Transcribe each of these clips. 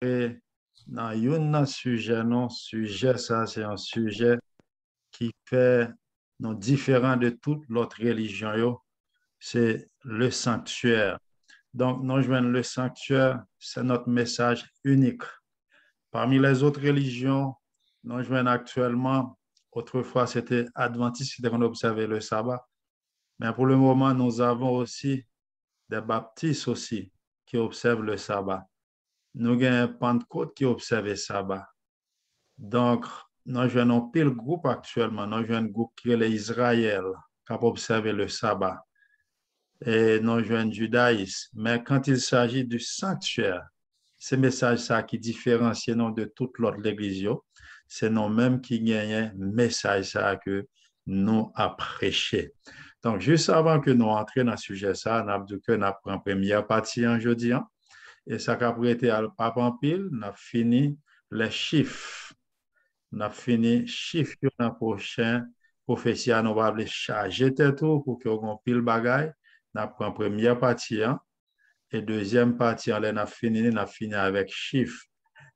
Et dans un sujet, non, sujet, ça, c'est un sujet qui fait non, différent de toute l'autre religion, yo, c'est le sanctuaire. Donc, nous joignons le sanctuaire, c'est notre message unique. Parmi les autres religions, nous joignons actuellement, autrefois, c'était Adventiste qui observait le sabbat. Mais pour le moment, nous avons aussi des baptistes aussi qui observent le sabbat. Nous avons Pentecôte qui observe le sabbat. Donc, nous avons un pile groupe actuellement. Nous avons un groupe qui est l'Israël, qui a observé le sabbat. Et nous avons un judaïsme. Mais quand il s'agit du sanctuaire, c'est message ça qui différencie non de toute l'autre l'église, c'est nous même qui gagnent message ça que nous a prêché. Donc, juste avant que nous entrions dans le sujet ça, nous avons dit que nous pris première partie en jeudi, hein, et ça a prêté à pas en pile, nous avons fini les chiffres. Nous avons fini chiffres dans la prochaine prophétie, nous va charger tout pour que nous pile bagaille. Nous avons pris première partie, hein, et deuxième partie, on a fini avec chiffres.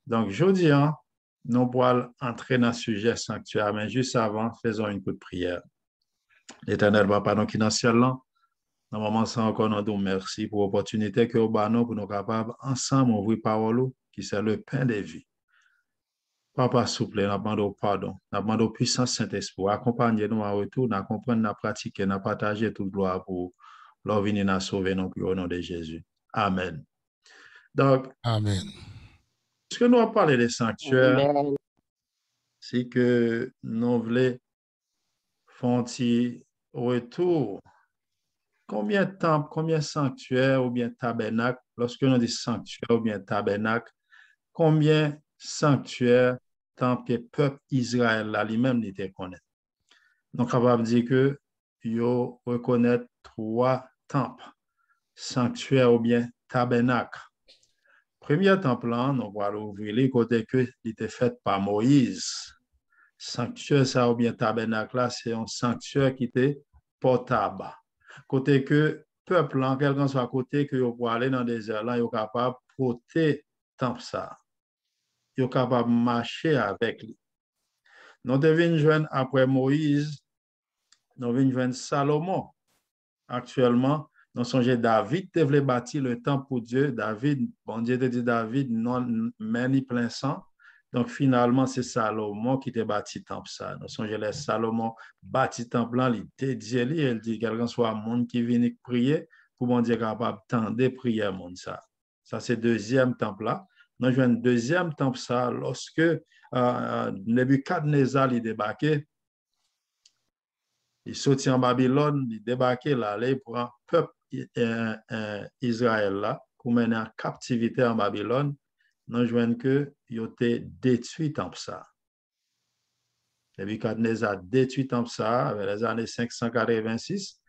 Donc, jeudi, hein, nous pourrons entrer dans le sujet sanctuaire, mais juste avant, faisons une petite prière. L'Éternel, Papa, nous qui dans le ciel, là, dans le moment sans encore, nous disons merci pour l'opportunité que nous avons pour nous capables ensemble ouvrir parole qui c'est le pain de vie. Papa, s'il vous plaît, nous demandons pardon, nous demandons puissance Saint-Esprit, accompagnez-nous en retour, nous comprenons, nous pratiquons, nous partager toute gloire pour leur venir nous sauver, nous au nom de Jésus. Amen. Donc, Amen. ce que nous avons parlé des sanctuaires, Amen. c'est que nous voulons faire un petit retour. Combien de temples, combien de sanctuaires ou bien tabernacles, lorsque nous dit sanctuaire ou bien tabernacle, combien de sanctuaires, temples que le peuple Israël là lui-même n'était connaît. Nous sommes capables de dire que yo reconnaît trois temples, sanctuaires ou bien tabernacles. Premier temple, là, nous allons ouvrir les côtés que il était fait par Moïse. Sanctuaire, ça ou bien tabernacle, là, c'est un sanctuaire qui était portable. Côté que peuple, en quel soit côté que vous pouvez aller dans des désert, là, vous capable de porter temple ça. Vous capable de marcher avec lui. Nous devons joindre après Moïse, nous devons joindre Salomon. Actuellement, nous songeons David devait bâtir le temple pour Dieu. David, bon Dieu te dit David, non, meni plein sang. Donc finalement, c'est Salomon qui te bâti le temple ça. Nous songeons les Salomon bâti le temple là, il dédié lui, il dit quelqu'un soit monde qui vient prier pour bon Dieu capable tendre prier monde ça. Ça c'est deuxième temple là. Nous avons un deuxième temple ça lorsque Nebuchadnezzar il débarqué. Il sortit en Babylone, il débarquait là, il prend le peuple Israël là, pour mener en captivité en Babylone. Nous jouons que il a été détruit en ça. Nebuchadnezzar a détruit en ça avec les années 586.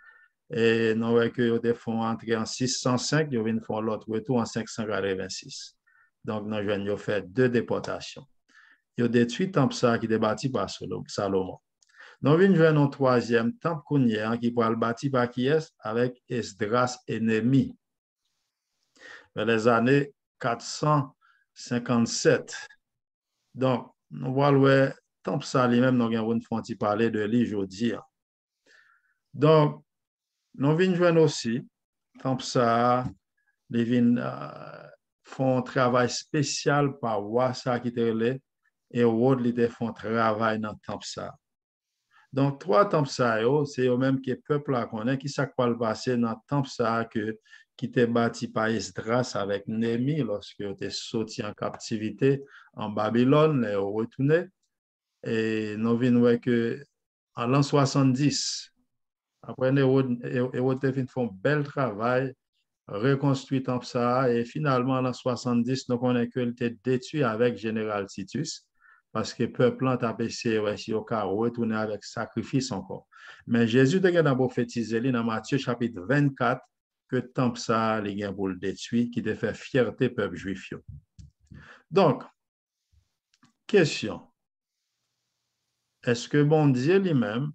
Et nous voyons que ils font entrer en 605, ils viennent faire l'autre retour en 586. Donc, nous avons fait deux déportations. Ils ont détruit le temple ça qui était bâti par Salomon. Nous venons jouer un troisième temple qui pourra le bâtir par qui est avec Esdras et Néhémie. Dans les années 457. Donc, nous voyons le temple ça lui-même, nous avons parler de lui aujourd'hui. Donc, nous venons jouer aussi temple ça, les font un travail spécial par roi ça qui était là et Rod les font travail dans le temple ça. Donc, trois temples ça, c'est eux même que le peuple a connaît qui s'est passé dans le temple ça qui était bâti par Esdras avec Néhémie lorsque il était sorti en captivité en Babylone, et retourné. Et nous venons que en l'an 70, après, ils font un bel travail, reconstruit le temple ça, et finalement, en l'an 70, nous connaissons qu'il était détruit avec Général Titus parce que le peuple a essayé de retourner avec sacrifice encore. Mais Jésus a prophétisé dans Matthieu chapitre 24 que le temple ça, les pour le détruire, qui a fait fierté peuple juif. Donc, question, est-ce que bon Dieu lui-même,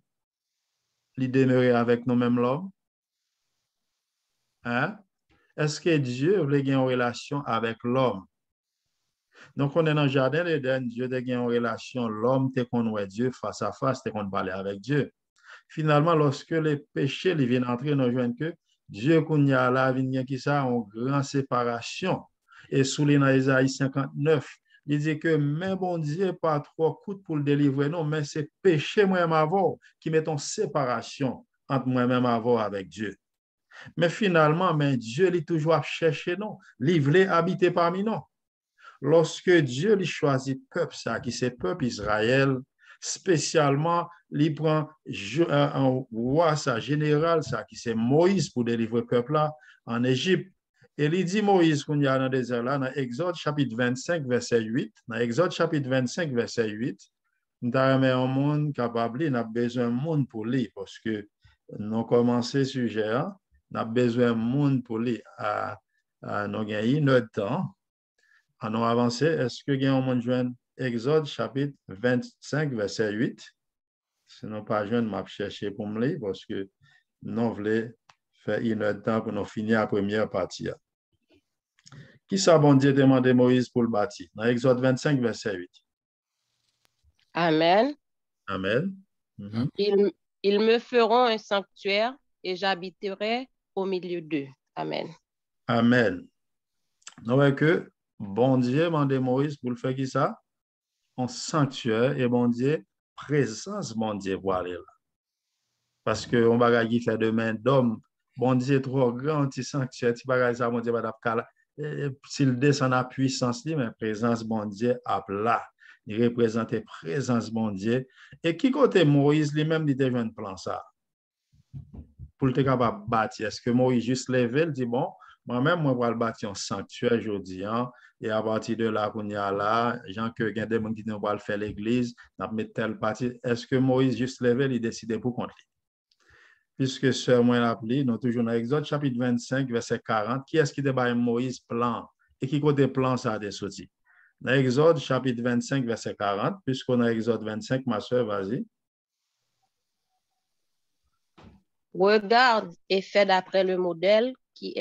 il demeurait avec nous-mêmes l'homme? Hein? Est-ce que Dieu voulait avoir une relation avec l'homme? Donc, on est dans le jardin d'Éden, Dieu a une relation, l'homme te connaît Dieu face à face, te qu'on parler avec Dieu. Finalement, lorsque les péchés les viennent entrer, nous joignent que Dieu qu'on y a là, vient qui ça, en grande séparation. Et sous les dans Isaïe 59, il dit que mais bon Dieu, pas trop coûte pour le délivrer, non, mais c'est péché moi-même avant qui met en séparation entre moi-même avant avec Dieu. Mais finalement, mais Dieu lui toujours cherché, non, il voulait habiter parmi nous. Lorsque Dieu lui choisit peuple, ça, qui c'est peuple Israël, spécialement, il prend un roi, ça, général, ça, qui c'est Moïse pour délivrer le peuple là en Égypte. Et il dit Moïse qu'on y a dans le désert là, dans Exode chapitre 25, verset 8, dans Exode chapitre 25, verset 8, nous avons un monde capable, nous avons besoin de monde pour lui, parce que nous avons commencé ce sujet, nous avons besoin de monde pour lui. Nous avons gagné notre temps. En nous avancé, est-ce que nous avons joint Exode chapitre 25, verset 8? Sinon, pas jeune, m'a cherché pour me lire parce que nous voulons faire une heure de temps pour nous finir la première partie. Qui ça, bon Dieu, demandé Moïse pour le bâtir? Dans Exode 25, verset 8. Amen. Amen. Mm-hmm. Ils me feront un sanctuaire et j'habiterai au milieu d'eux. Amen. Amen. Nous voyons que bon Dieu demandé Moïse pour le faire qui ça? Un sanctuaire et bon Dieu, présence bon Dieu pour aller là. Parce que on va qui fait de main d'homme, bon Dieu trop grand, petit sanctuaire, petit bagage ça, bon Dieu va d'apkala. S'il descend à puissance, mais présence bon Dieu à là. Il représente présence bon Dieu. Et qui côté Moïse lui-même dit déjà un plan ça pour le capable de bâtir. Est-ce que Moïse juste levé, il dit bon, moi-même, moi, je vais bâtir un sanctuaire aujourd'hui, hein, et à partir de là, qu'on y a là, gens que il y a des gens qui vont le faire l'église, on mettre telle partie. Est-ce que Moïse juste levé, il décide pour compter? Puisque sœur moi l'appelé, nous toujours dans Exode chapitre 25, verset 40, qui est-ce qui débat Moïse plan? Et qui côté plan ça a des sorti? Dans Exode chapitre 25, verset 40, puisqu'on a Exode 25, ma sœur, vas-y. Regarde et fais d'après le modèle qui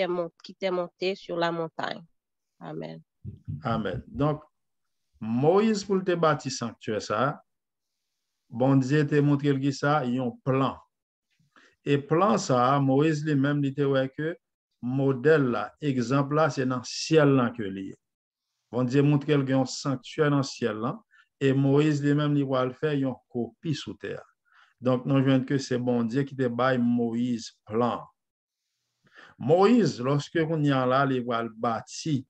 t'est monté sur la montagne. Amen. Amen. Donc, Moïse, pour te bâtir sanctuaire, ça, bon Dieu te montré qui ça, il y a un plan. Et plan ça, Moïse lui-même dit que modèle là, exemple là, c'est dans le ciel là que lié. Bon Dieu montre qu'il y a un sanctuaire dans le ciel là, et Moïse lui-même il va le faire, il y a une copie sous terre. Donc, nous voyons que c'est bon Dieu qui te baille Moïse plan. Moïse, lorsque on y a là, il va le bâtir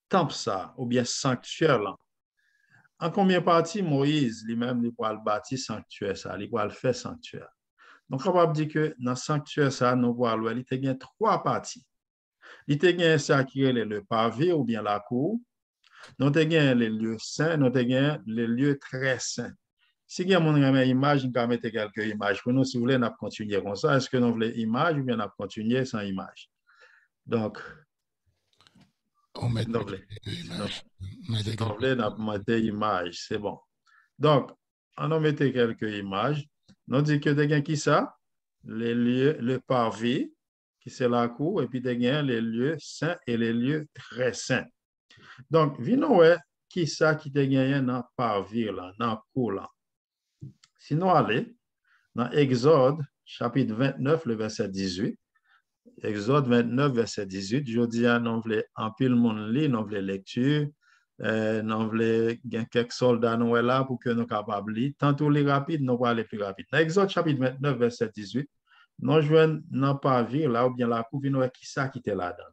temple ça, ou bien sanctuaire là. En combien de parties Moïse lui-même il va le bâtir sanctuaire ça, il va le faire sanctuaire. Donc, on va dire que dans le sanctuaire ça, nous voyons, il y a trois parties. Il y a ça qui est le pavé ou bien la cour. Nous avons les lieux saints, nous avons les lieux très saints. Si vous avez une image, nous mettre quelques images. Pour nous, si vous voulez, nous continuer comme ça. Est-ce que nous voulons image ou bien nous continuer sans image? Donc, on met nous voulons. Si nous voulons mettre image, c'est bon. Donc, on a mis quelques images. Nous disons que vous avez qui ça? Les lieux, le pavé, qui c'est la cour, et puis vous avez les lieux saints et les lieux très saints. Donc, venons qui ça qui te gagné dans parvis là, dans cour là. Sinon, allez dans Exode, chapitre 29, le verset 18. Exode 29, verset 18. Je dis à nous voulons en pile monde lit, nous voulons lecture, nous voulons quelques soldats nous là pour que nous capables lire. Tantôt les rapides, nous allons aller plus rapide. Dans Exode, chapitre 29, verset 18, nous jouons dans parvis là, ou bien la cour, venons qui ça qui était là-dedans.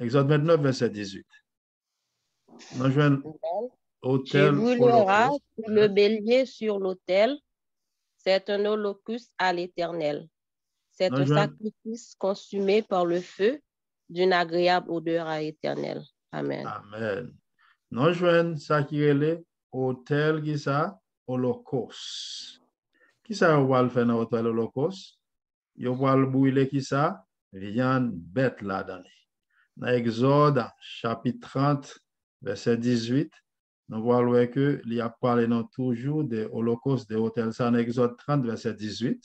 Exode 29, verset 18. Nous jouons Tu brûleras holocauste. le bélier sur l'autel. C'est un holocauste à l'Éternel. C'est un sacrifice consumé par le feu d'une agréable odeur à l'Éternel. Amen. Amen. Nous jouons ça qui est l'autel qui ça, holocauste. Qui ça va le faire dans l'autel holocauste? Il va le brûler qui ça? Viande bête là-dedans. Dans Exode, chapitre 30, verset 18, nous voyons que il y a parlé toujours de l'Holocauste, de l'autel. Ça, en Exode 30, verset 18.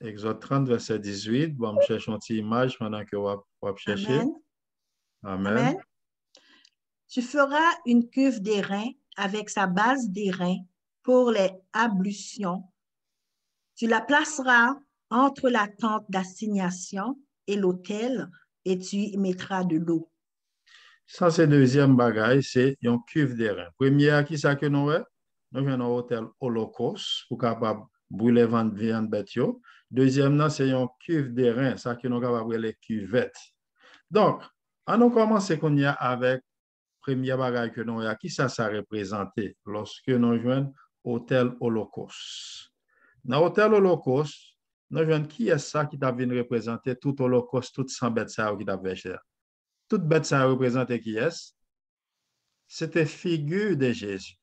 Exode 30, verset 18. Bon, je cherche une petite image pendant que vous cherchez. Amen. Amen. Amen. Tu feras une cuve d'airain avec sa base d'airain pour les ablutions. Tu la placeras entre la tente d'assignation et l'autel et tu y mettras de l'eau. Ça, c'est deuxième bagaille, c'est une cuve d'airain. Première, qui ça que nous avons? Nous avons un hôtel Holocauste pour capable brûler viande bête. Deuxième, c'est une cuve d'airain, ça que nous avons brûler cuvette. Donc, on a commencé qu'on y a avec première bagaille que nous avons, qui ça représenté lorsque nous jouons hôtel Holocauste. Dans l'hôtel Holocauste, nous jouons qui est ça qui t'a venu représenter tout Holocauste, tout 100 bêtes ça qui t'a versé. Toute bête ça représentait qui est? C'était figure de Jésus.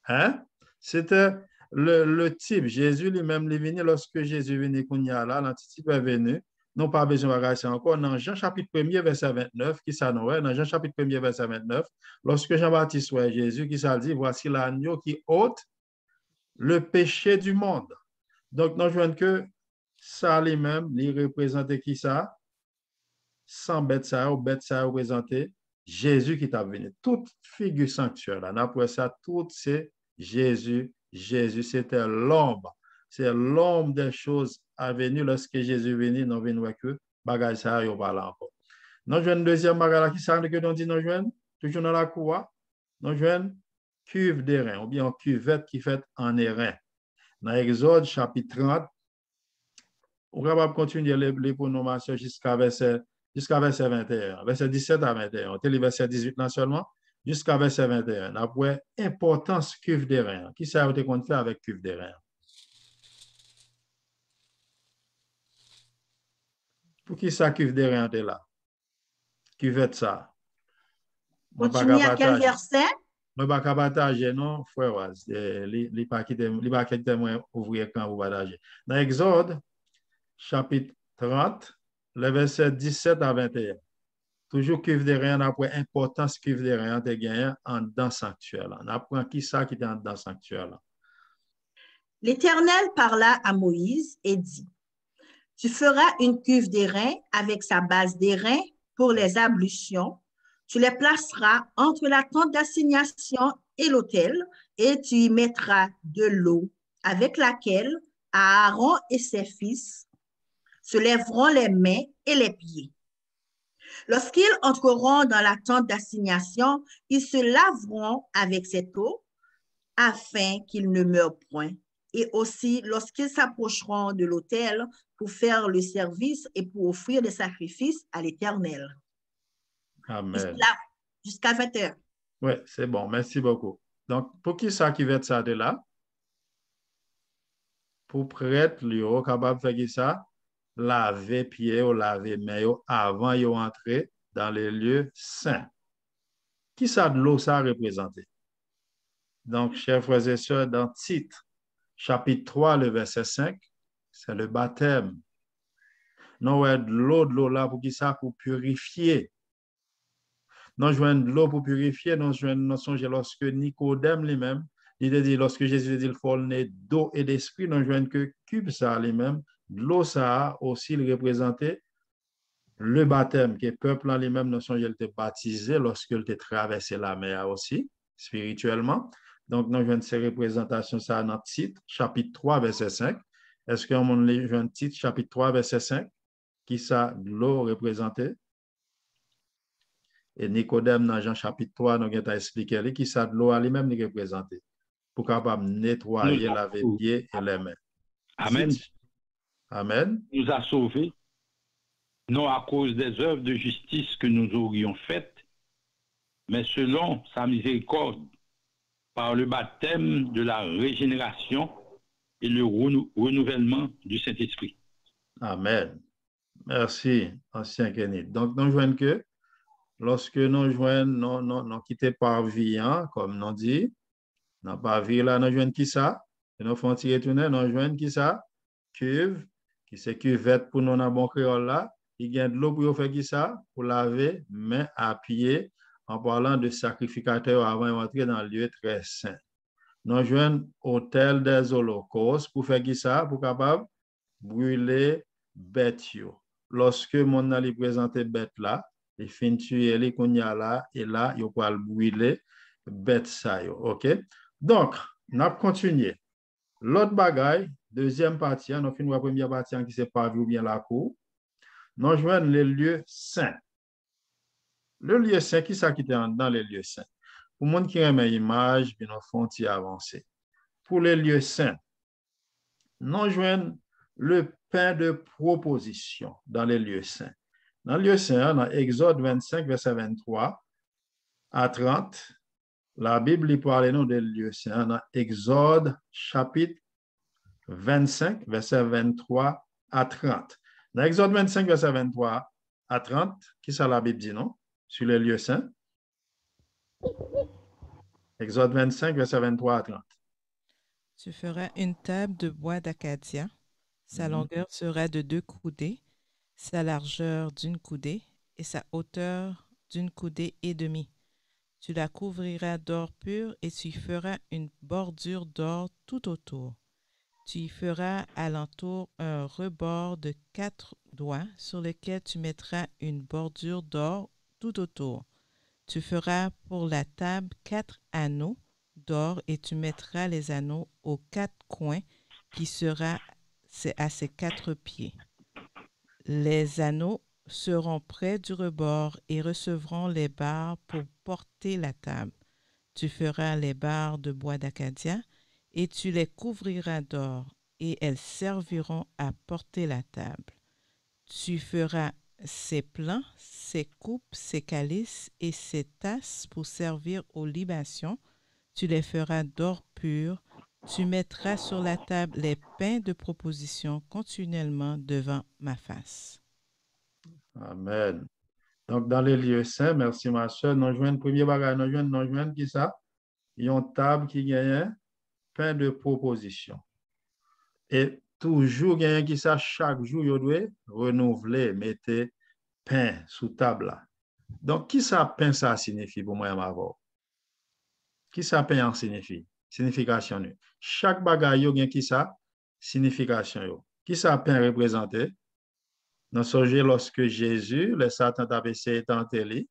Hein? C'était le type. Jésus lui-même est venu lorsque Jésus est venu, l'antitype est venu. Non pas besoin de regarder encore. Dans Jean chapitre 1er, verset 29, qui ça nous est? Dans Jean chapitre 1er, verset 29, lorsque Jean-Baptiste voit Jésus, qui ça dit? Voici l'agneau qui ôte le péché du monde. Donc, nous voyons que ça lui-même, il représentait qui ça? Sans bête ça représentait Jésus qui t'a venu. Toute figure sanctuaire, là, après ça, tout c'est Jésus. Jésus, c'était l'ombre. C'est l'ombre des choses à venir lorsque Jésus est venu, nous venons que bagage ça, il va là encore. Nous jouons une deuxième bagage qui ça que nous dit, nous jouons toujours dans la cour, nous jouons cuve d'airain, ou bien cuvette qui fait en airain. Dans Exode chapitre 30, on va continuer les prononciations jusqu'à verset 21, verset 17 à 21. On le verset 18 là seulement, jusqu'à verset 21. Après, importance cuve d'airain. Qui ça a été qu'on fait avec cuve d'airain? Pour qui ça cuve d'airain est là? Cuvette ça. Continue à quel verset? Je ne vais pas partager, non, frère. Il ne va pas quitter moi ouvrir quand vous partagez. Dans Exode, chapitre 30, le verset 17 à 21. Toujours cuve de rien, on apprend importance cuve de rien de gagner en dans sanctuaire. On apprend qui ça qui est en dans sanctuaire. L'Éternel parla à Moïse et dit, tu feras une cuve d'airain avec sa base d'airain pour les ablutions. Tu les placeras entre la tente d'assignation et l'autel et tu y mettras de l'eau avec laquelle Aaron et ses fils se lèveront les mains et les pieds. Lorsqu'ils entreront dans la tente d'assignation, ils se laveront avec cette eau afin qu'ils ne meurent point. Et aussi, lorsqu'ils s'approcheront de l'autel pour faire le service et pour offrir des sacrifices à l'Éternel. Amen. Jusqu'à 20 heures. Oui, c'est bon. Merci beaucoup. Donc, pour qui ça qui va être ça de là? Pour prêtre, lui, capable de faire ça, laver pieds ou laver mains avant de entrer dans les lieux saints. Qui ça de l'eau ça représenté? Donc, chers frères et sœurs, dans Tite, chapitre 3, le verset 5, c'est le baptême. Nous avons de l'eau là pour qui ça? Pour purifier. Nous jouons de l'eau pour purifier, nous songeons lorsque Nicodème lui-même, il a dit, lorsque Jésus a dit, il faut le d'eau et d'esprit, nous jouons que cube ça lui-même, de l'eau ça aussi il représentait le baptême, que le peuple en lui-même, nous songeons, il était baptisé lorsqu'il était traversé la mer aussi, spirituellement. Donc, nous jouons ces représentations ça dans Tite, chapitre 3, verset 5. Est-ce qu'on a joué Tite, chapitre 3, verset 5, qui ça de l'eau représentait? Et Nicodème, dans Jean chapitre 3, nous avons expliqué qui ça de l'eau à lui-même nous représentait pour capable nettoyer, laver les pieds et les mains. Amen. Amen. Nous a sauvés, non à cause des œuvres de justice que nous aurions faites, mais selon sa miséricorde, par le baptême de la régénération et le renouvellement du Saint-Esprit. Amen. Merci, ancien Kenneth. Donc, nous jouons que lorsque nous jouons, nous quittons par vie, comme nous dit, dans par vie là, nous jouons qui ça? Et nous faisons retourner, nous jouons qui ça? Cuve, qui c'est cuvette pour nous dans bon créole là. Il y a de l'eau pour faire qui ça? Pour laver, main à pied, en parlant de sacrificateur avant d'entrer dans le lieu très saint. Nous jouons hôtel des holocaustes pour faire qui ça? Pour capable brûler bête yo. Lorsque mon ali présente bête là, il fin tuer les konya là et là il va brûler bête ça yo. OK? Donc, n'a continuer. L'autre bagaille, deuxième partie, nous finissons la première partie qui c'est pas ou bien la cour. Nous joignons les lieux saints. Le lieu saint, qui ça qui était dans les lieux saints? Pour le monde qui aime l'image, puis nous font avancer. Pour les lieux saints, nous joignons le pain de proposition dans les lieux saints. Dans les lieux saints, dans Exode 25, verset 23 à 30, la Bible parle nous des lieux saints. Dans Exode chapitre 25, verset 23 à 30. Dans Exode 25, verset 23 à 30, qui ça la Bible dit, non? Sur les lieux saints. Exode 25, verset 23 à 30. Tu feras une table de bois d'acacia. Sa longueur sera de 2 coudées, sa largeur d'une coudée et sa hauteur d'une coudée et demie. Tu la couvriras d'or pur et tu y feras une bordure d'or tout autour. Tu y feras alentour un rebord de 4 doigts sur lequel tu mettras une bordure d'or tout autour. Tu feras pour la table 4 anneaux d'or et tu mettras les anneaux aux 4 coins qui sera à ses 4 pieds. Les anneaux seront près du rebord et recevront les barres pour porter la table. Tu feras les barres de bois d'acacia et tu les couvriras d'or et elles serviront à porter la table. Tu feras ses plans, ses coupes, ses calices et ses tasses pour servir aux libations. Tu les feras d'or pur. Tu mettras sur la table les pains de proposition continuellement devant ma face. Amen. Donc, dans les lieux saints, merci ma soeur, nous jouons le premier bagage, nous jouons qui ça? Il y a une table qui gagne pain de proposition. Et toujours gagne qui ça, chaque jour, vous devez renouveler, mettre pain sous table là. Donc, qui ça pain ça signifie pour moi, ma voix? Qui ça pain signifie? Signification. Chaque bagage, il y a qui ça? Signification. Qui ça pain représenté? Dans ce jour, lorsque Jésus, le Satan t'a essayé de tenter lui,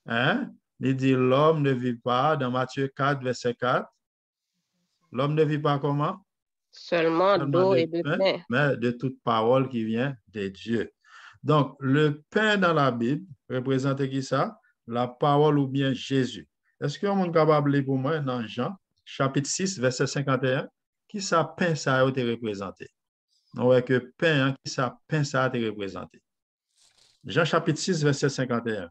il dit l'homme ne vit pas, dans Matthieu 4, verset 4, l'homme ne vit pas comment? Seulement d'eau et de pain. Mais de toute parole qui vient de Dieu. Donc, le pain dans la Bible représente qui ça? La parole ou bien Jésus. Est-ce que vous êtes capable de lire pour moi dans Jean, chapitre 6, verset 51, qui ça pain ça a été représenté? On voit que pain, qui ça pain ça a été représenté. Jean chapitre 6, verset 51.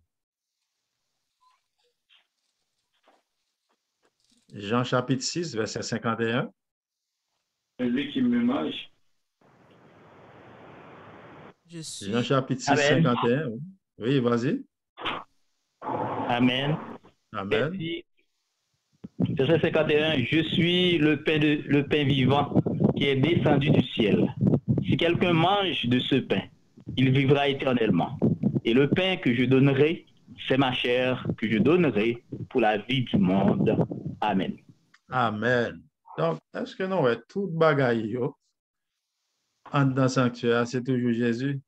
Jean chapitre 6, verset 51. Celui qui me mange. Jean chapitre 6, Amen. 51. Oui, vas-y. Amen. Amen. Verset 51. Je suis le pain vivant qui est descendu du ciel. Si quelqu'un mange de ce pain, il vivra éternellement. Et le pain que je donnerai, c'est ma chair que je donnerai pour la vie du monde. Amen. Amen. Donc, est-ce que nous, ouais, tout bagaille, en dans le sanctuaire, c'est toujours Jésus?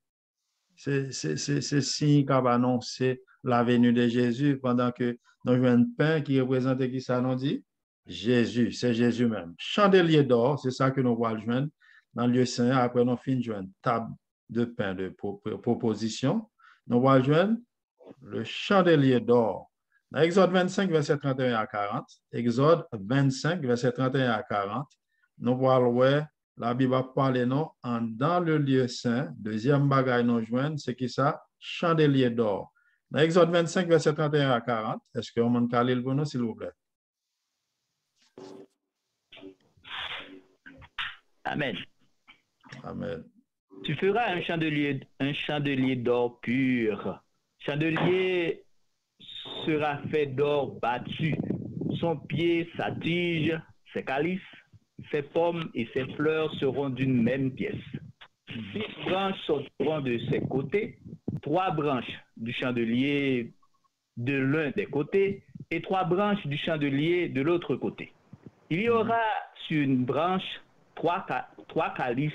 C'est signe qui va annoncer la venue de Jésus pendant que nous avons un pain qui représente qui ça nous dit? Jésus, c'est Jésus même. Chandelier d'or, c'est ça que nous voyons joindre dans le lieu saint. Après, nous finissons joindre table de pain de proposition. Nous voyons joindre le chandelier d'or. Dans Exode 25, verset 31 à 40, Exode 25, verset 31 à 40, nous voyons la Bible a parlé non dans le lieu saint. Deuxième bagaille nous joindre, c'est qui ça? Chandelier d'or. Dans Exode 25, verset 31 à 40, est-ce que vous pouvez lire pour nous, s'il vous plaît? Amen. Amen. Tu feras un chandelier d'or pur. Chandelier sera fait d'or battu. Son pied, sa tige, ses calices, ses pommes et ses fleurs seront d'une même pièce. 6 branches sortiront de ses côtés, 3 branches du chandelier de l'un des côtés et 3 branches du chandelier de l'autre côté. Il y aura sur une branche 3 calices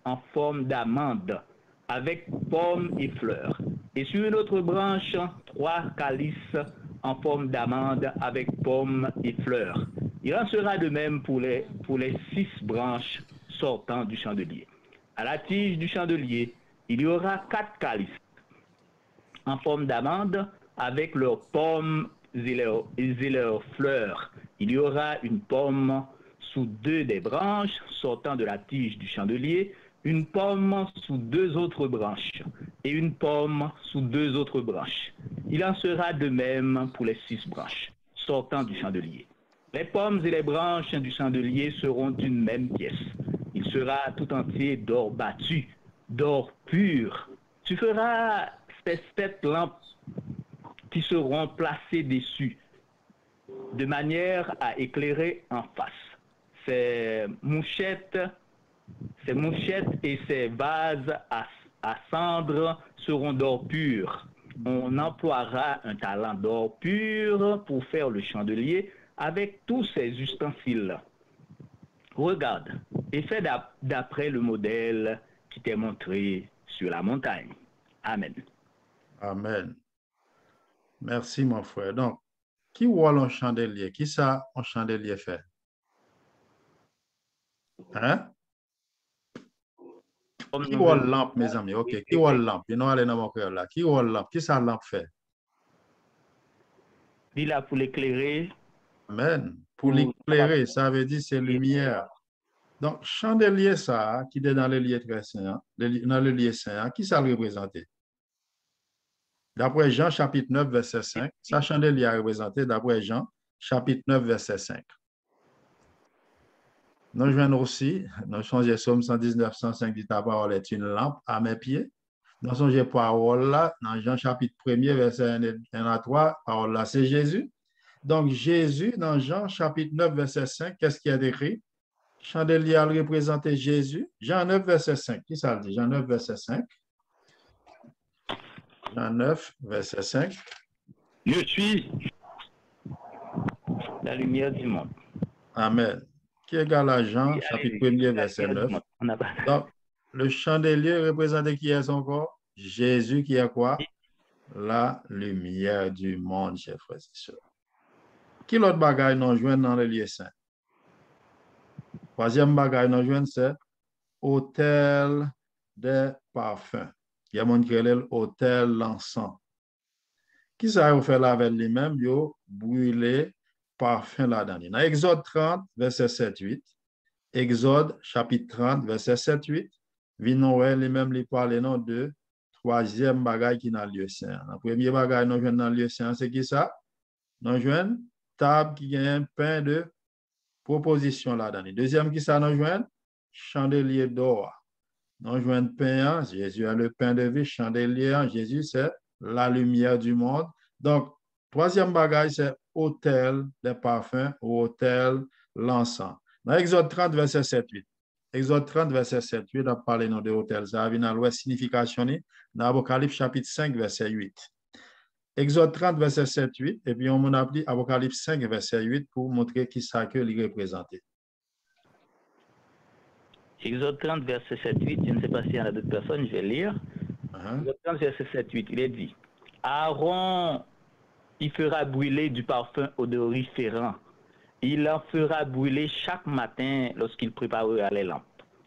en forme d'amande, avec pommes et fleurs. Et sur une autre branche, 3 calices en forme d'amande, avec pommes et fleurs. Il en sera de même pour les 6 branches sortant du chandelier. À la tige du chandelier, il y aura 4 calices en forme d'amande, avec leurs pommes et leurs fleurs. Il y aura une pomme sous 2 des branches sortant de la tige du chandelier, une pomme sous 2 autres branches, et une pomme sous 2 autres branches. Il en sera de même pour les 6 branches sortant du chandelier. Les pommes et les branches du chandelier seront d'une même pièce. Il sera tout entier d'or battu, d'or pur. Tu feras ces 7 lampes qui seront placées dessus, de manière à éclairer en face. Ces mouchettes et ces vases à cendre seront d'or pur. On emploiera un talent d'or pur pour faire le chandelier avec tous ces ustensiles. Regarde et fais d'après le modèle qui t'est montré sur la montagne. Amen. Amen. Merci, mon frère. Donc, qui voit un chandelier? Qui ça, un chandelier fait? Hein? Qui voit la lampe, mes amis? OK. Qui voit la lampe? You know, allez dans mon cœur là. Qui voit la lampe? Qui ça, la lampe fait? Il est là pour l'éclairer. Amen. Pour l'éclairer, ça veut dire c'est lumière. Donc, chandelier, ça, qui est dans le lieu très saint, dans le lieu saint, qui ça le représente? D'après Jean, chapitre 9, verset 5, ça chandelier est représenté d'après Jean, chapitre 9, verset 5. Nous jouons aussi, nous songeons Somme 119, 105, dit ta parole est une lampe à mes pieds. Nous songeons parole là, dans Jean chapitre 1er, verset 1 à 3, parole là, c'est Jésus. Donc, Jésus, dans Jean chapitre 9, verset 5, qu'est-ce qui est écrit? Chandelier a représenté Jésus. Jean 9, verset 5. Qui ça le dit? Jean 9, verset 5. Jean 9, verset 5. Je suis la lumière du monde. Amen. Qui égale à Jean, chapitre 1er, verset 9. Donc, le chandelier représente qui est son corps? Jésus qui est quoi? La lumière du monde, chers frères et sœurs. Qui l'autre bagaille nous joint dans le lieu saint? Troisième bagaille nous joint, c'est autel des parfums. Il y a mon qui est l'autel l'encens. Qui ça a fait là avec lui-même? Il a brûlé parfum là-dedans. Dans Exode 30, verset 7-8. Exode chapitre 30, verset 7-8. Noël lui-même lui parle de troisième bagaille qui est dans le lieu saint. Le premier bagaille nous joint dans le lieu saint, c'est qui ça? Nous joint table qui a un pain de proposition là-dedans. Deuxième qui ça nous joint? Chandelier d'or. Nous joint pain, Jésus a le pain de vie, chandelier, Jésus c'est la lumière du monde. Donc, troisième bagaille, c'est autel des parfums ou autel l'encens. Dans Exode 30, verset 7-8. Exode 30, verset 7-8, on a parlé de autel. Ça a une signification dans Apocalypse chapitre 5, verset 8. Exode 30, verset 7-8, et puis on a appelé Apocalypse 5, verset 8 pour montrer qui ça que il représenté. Exode 30, verset 7-8, je ne sais pas s'il y en a d'autres personnes, je vais lire. Exode 30, verset 7-8, il est dit, Aaron, il fera brûler du parfum odoriférant. Il en fera brûler chaque matin lorsqu'il préparera les lampes.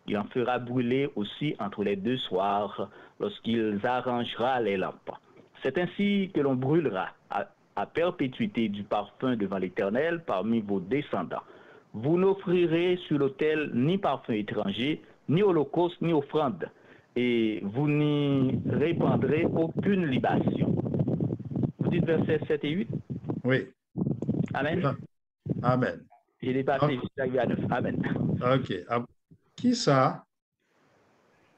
Il en fera brûler aussi entre les 2 soirs lorsqu'il arrangera les lampes. C'est ainsi que l'on brûlera à perpétuité du parfum devant l'Éternel parmi vos descendants. Vous n'offrirez sur l'autel ni parfum étranger, ni holocauste, ni offrande, et vous n'y répandrez aucune libation. Vous dites versets 7 et 8? Oui. Amen. Amen. Il est passé jusqu'à 9. Amen. OK. Qui ça,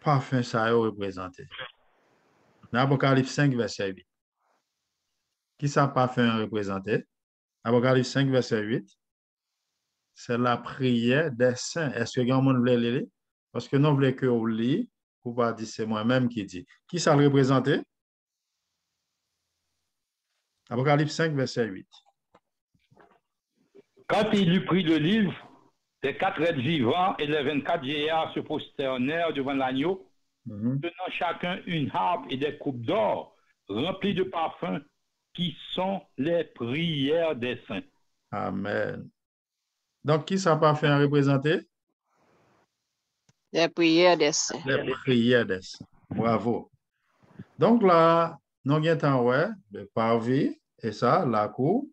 parfum ça est représenté? Dans Apocalypse 5, verset 8. Qui ça, parfum représenté? Apocalypse 5, verset 8. C'est la prière des saints. Est-ce que quelqu'un veut lire? Parce que nous voulons que vous lisiez, pour pas dire c'est moi-même qui dit. Qui ça le représenté? Apocalypse 5, verset 8. Quand il eut pris le livre, Les 4 êtres vivants et les 24 vieillards se prosternèrent devant l'agneau, tenant chacun une harpe et des coupes d'or remplies de parfums qui sont les prières des saints. Amen. Donc, qui ça parfum à représenter? Les prières des saints. Les prières des saints. Bravo. Donc là, nous avons le parvis et ça, la cour.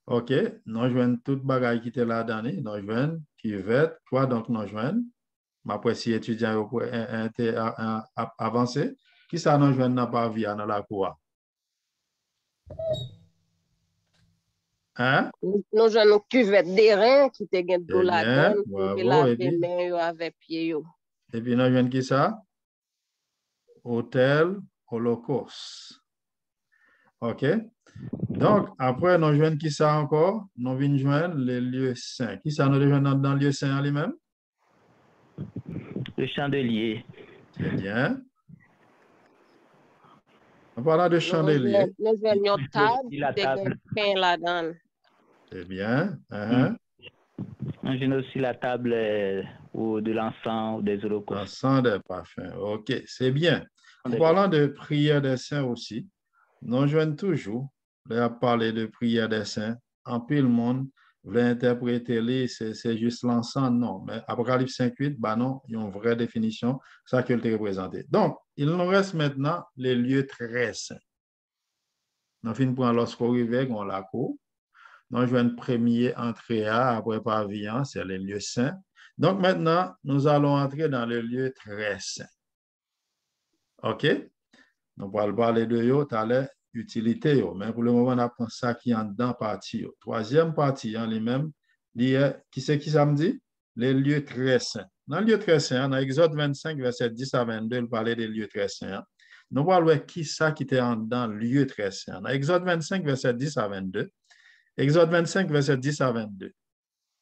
OK, nous jouons toute bagaille qui était là dans nous jouons cuvette, quoi donc nous jouons. Après si étudiant avancé, qui ça nous jouons dans parvis dans la cour? Hein? Nous jouons une cuvette d'airain qui te gagne de la donne pour bravo, laver main avec pied. Et puis nous jouons qui ça? Hôtel Holocauste. OK? Donc, après, nous jouons qui ça encore? Nous venons joindre les lieux saints. Qui ça nous rejoint dans le lieu saint en lui-même? Le chandelier. C'est bien. En parlant de chandelier. Nous jouons une table qui te gagne pain là-dedans. C'est bien. Nous jouons aussi la table ou de l'encens ou des holocaustes. L'encens des parfums. OK, c'est bien. En parlant de prière des saints aussi, nous jouons toujours, là, parler de prière des saints, en pile monde voulait interpréter les, c'est juste l'encens, non. Mais Apocalypse 5.8, bah non, il y a une vraie définition, ça que le représenté. Donc, il nous reste maintenant les lieux très saints. Nous finissons pour lorsqu'on arrive, on la cour. Nous jouons une première entrée après pavillon, c'est les lieux saints. Donc maintenant, nous allons entrer dans le lieu très saint. OK? Nous allons parler de yo, tu as utilité, mais pour le moment, on apprend ça qui est en dedans partie. Troisième partie, en lui-même, qui c'est qui ça me dit? Les lieux très saints. Dans le lieu très saint, dans Exode 25, verset 10 à 22, il parlait des lieux très saints. Nous allons voir qui ça qui était en dedans, lieu très saint. Dans Exode 25, verset 10 à 22, Exode 25, verset 10 à 22.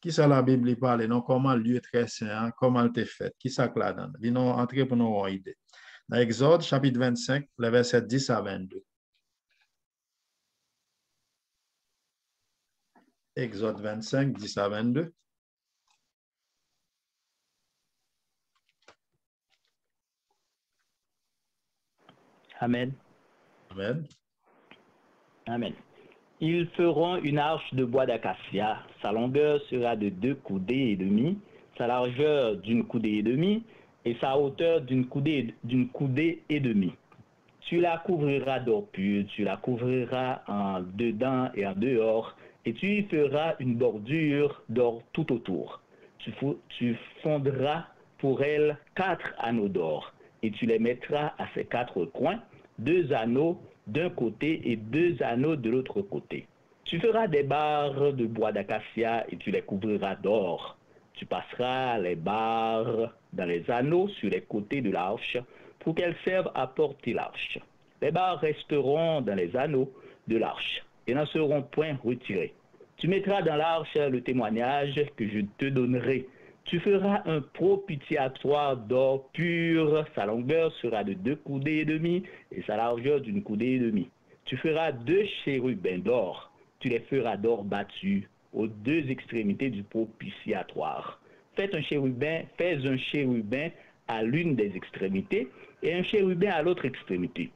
Qui ça la Bible parle? Non, comment le lieu très saint, comment il était fait? Qui ça que là-dedans? Ils ont entré pour nous avoir une idée. Dans Exode, chapitre 25, le verset 10 à 22. Exode 25, 10 à 22. Amen. Amen. Amen. Ils feront une arche de bois d'acacia. Sa longueur sera de 2 coudées et demie, sa largeur d'une coudée et demie, et sa hauteur d'une coudée et demie. Tu la couvriras d'or pur, tu la couvriras en dedans et en dehors, et tu y feras une bordure d'or tout autour. Tu fondras pour elle 4 anneaux d'or, et tu les mettras à ses 4 coins, 2 anneaux d'un côté et 2 anneaux de l'autre côté. Tu feras des barres de bois d'acacia et tu les couvriras d'or. Tu passeras les barres dans les anneaux sur les côtés de l'arche pour qu'elles servent à porter l'arche. Les barres resteront dans les anneaux de l'arche et n'en seront point retirées. Tu mettras dans l'arche le témoignage que je te donnerai. Tu feras un propitiatoire d'or pur. Sa longueur sera de 2 coudées et demie et sa largeur d'une coudée et demie. Tu feras 2 chérubins d'or. Tu les feras d'or battu aux 2 extrémités du propitiatoire. Fais un chérubin à l'une des extrémités et un chérubin à l'autre extrémité.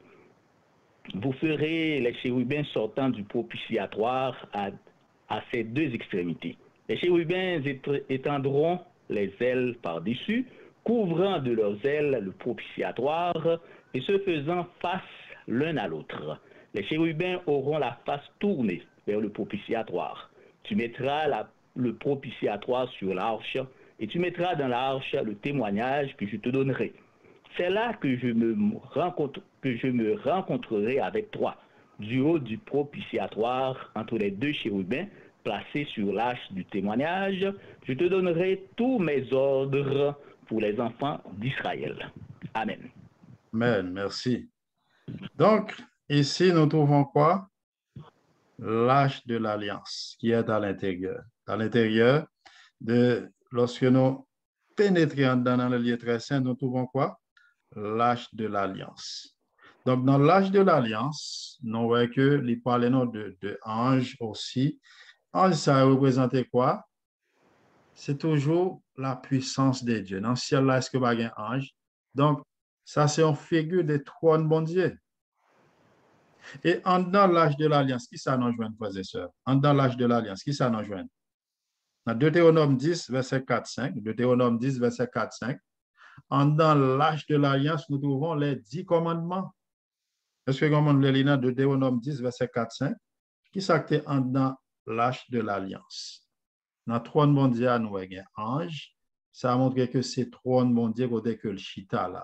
Vous ferez les chérubins sortant du propitiatoire à ces 2 extrémités. Les chérubins étendront les ailes par-dessus, couvrant de leurs ailes le propitiatoire et se faisant face l'un à l'autre. Les chérubins auront la face tournée vers le propitiatoire. Tu mettras le propitiatoire sur l'arche et tu mettras dans l'arche le témoignage que je te donnerai. C'est là que je me rencontrerai avec toi, du haut du propitiatoire entre les 2 chérubins placés sur l'arche du témoignage. Je te donnerai tous mes ordres pour les enfants d'Israël. Amen. Amen, merci. Donc, ici, nous trouvons quoi? L'arche de l'alliance qui est à l'intérieur. À l'intérieur, lorsque nous pénétrons dans le lieu très saint, nous trouvons quoi? L'arche de l'alliance. Donc, dans l'arche de l'alliance, nous voyons que les parlons de anges aussi. Ange, ça représentait quoi? c'est toujours la puissance de Dieu. Dans le ciel, là, est-ce que pas un ange? Donc, ça, c'est une figure de trône bon Dieu. Et en dans l'âge de l'Alliance, qui ça nous joint, frères et sœurs? En dans l'âge de l'Alliance, qui ça nous joint? Dans Deutéronome 10, verset 4-5, Deutéronome 10, verset 4-5, en dans l'âge de l'Alliance, nous trouvons les 10 commandements. Est-ce que vous le lisez dans Deutéronome 10, verset 4-5? Qui ça qui est en dans l'âge de l'Alliance? Dans le trône mondial, nous avons un ange. Ça montre que c'est trône mondial côté que le chita là.